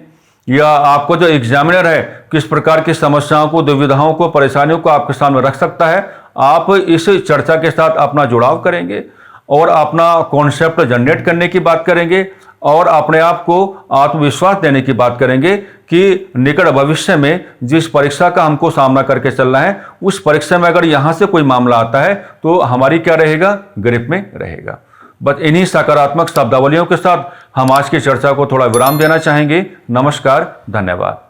या आपको जो एग्जामिनर है किस प्रकार की समस्याओं को, दुविधाओं को, परेशानियों को आपके सामने रख सकता है, आप इस चर्चा के साथ अपना जुड़ाव करेंगे और अपना कॉन्सेप्ट जनरेट करने की बात करेंगे और अपने आप को आत्मविश्वास देने की बात करेंगे कि निकट भविष्य में जिस परीक्षा का हमको सामना करके चलना है उस परीक्षा में अगर यहाँ से कोई मामला आता है तो हमारी क्या रहेगा, ग्रिप में रहेगा। बस इन्हीं सकारात्मक शब्दावलियों के साथ हम आज की चर्चा को थोड़ा विराम देना चाहेंगे। नमस्कार, धन्यवाद।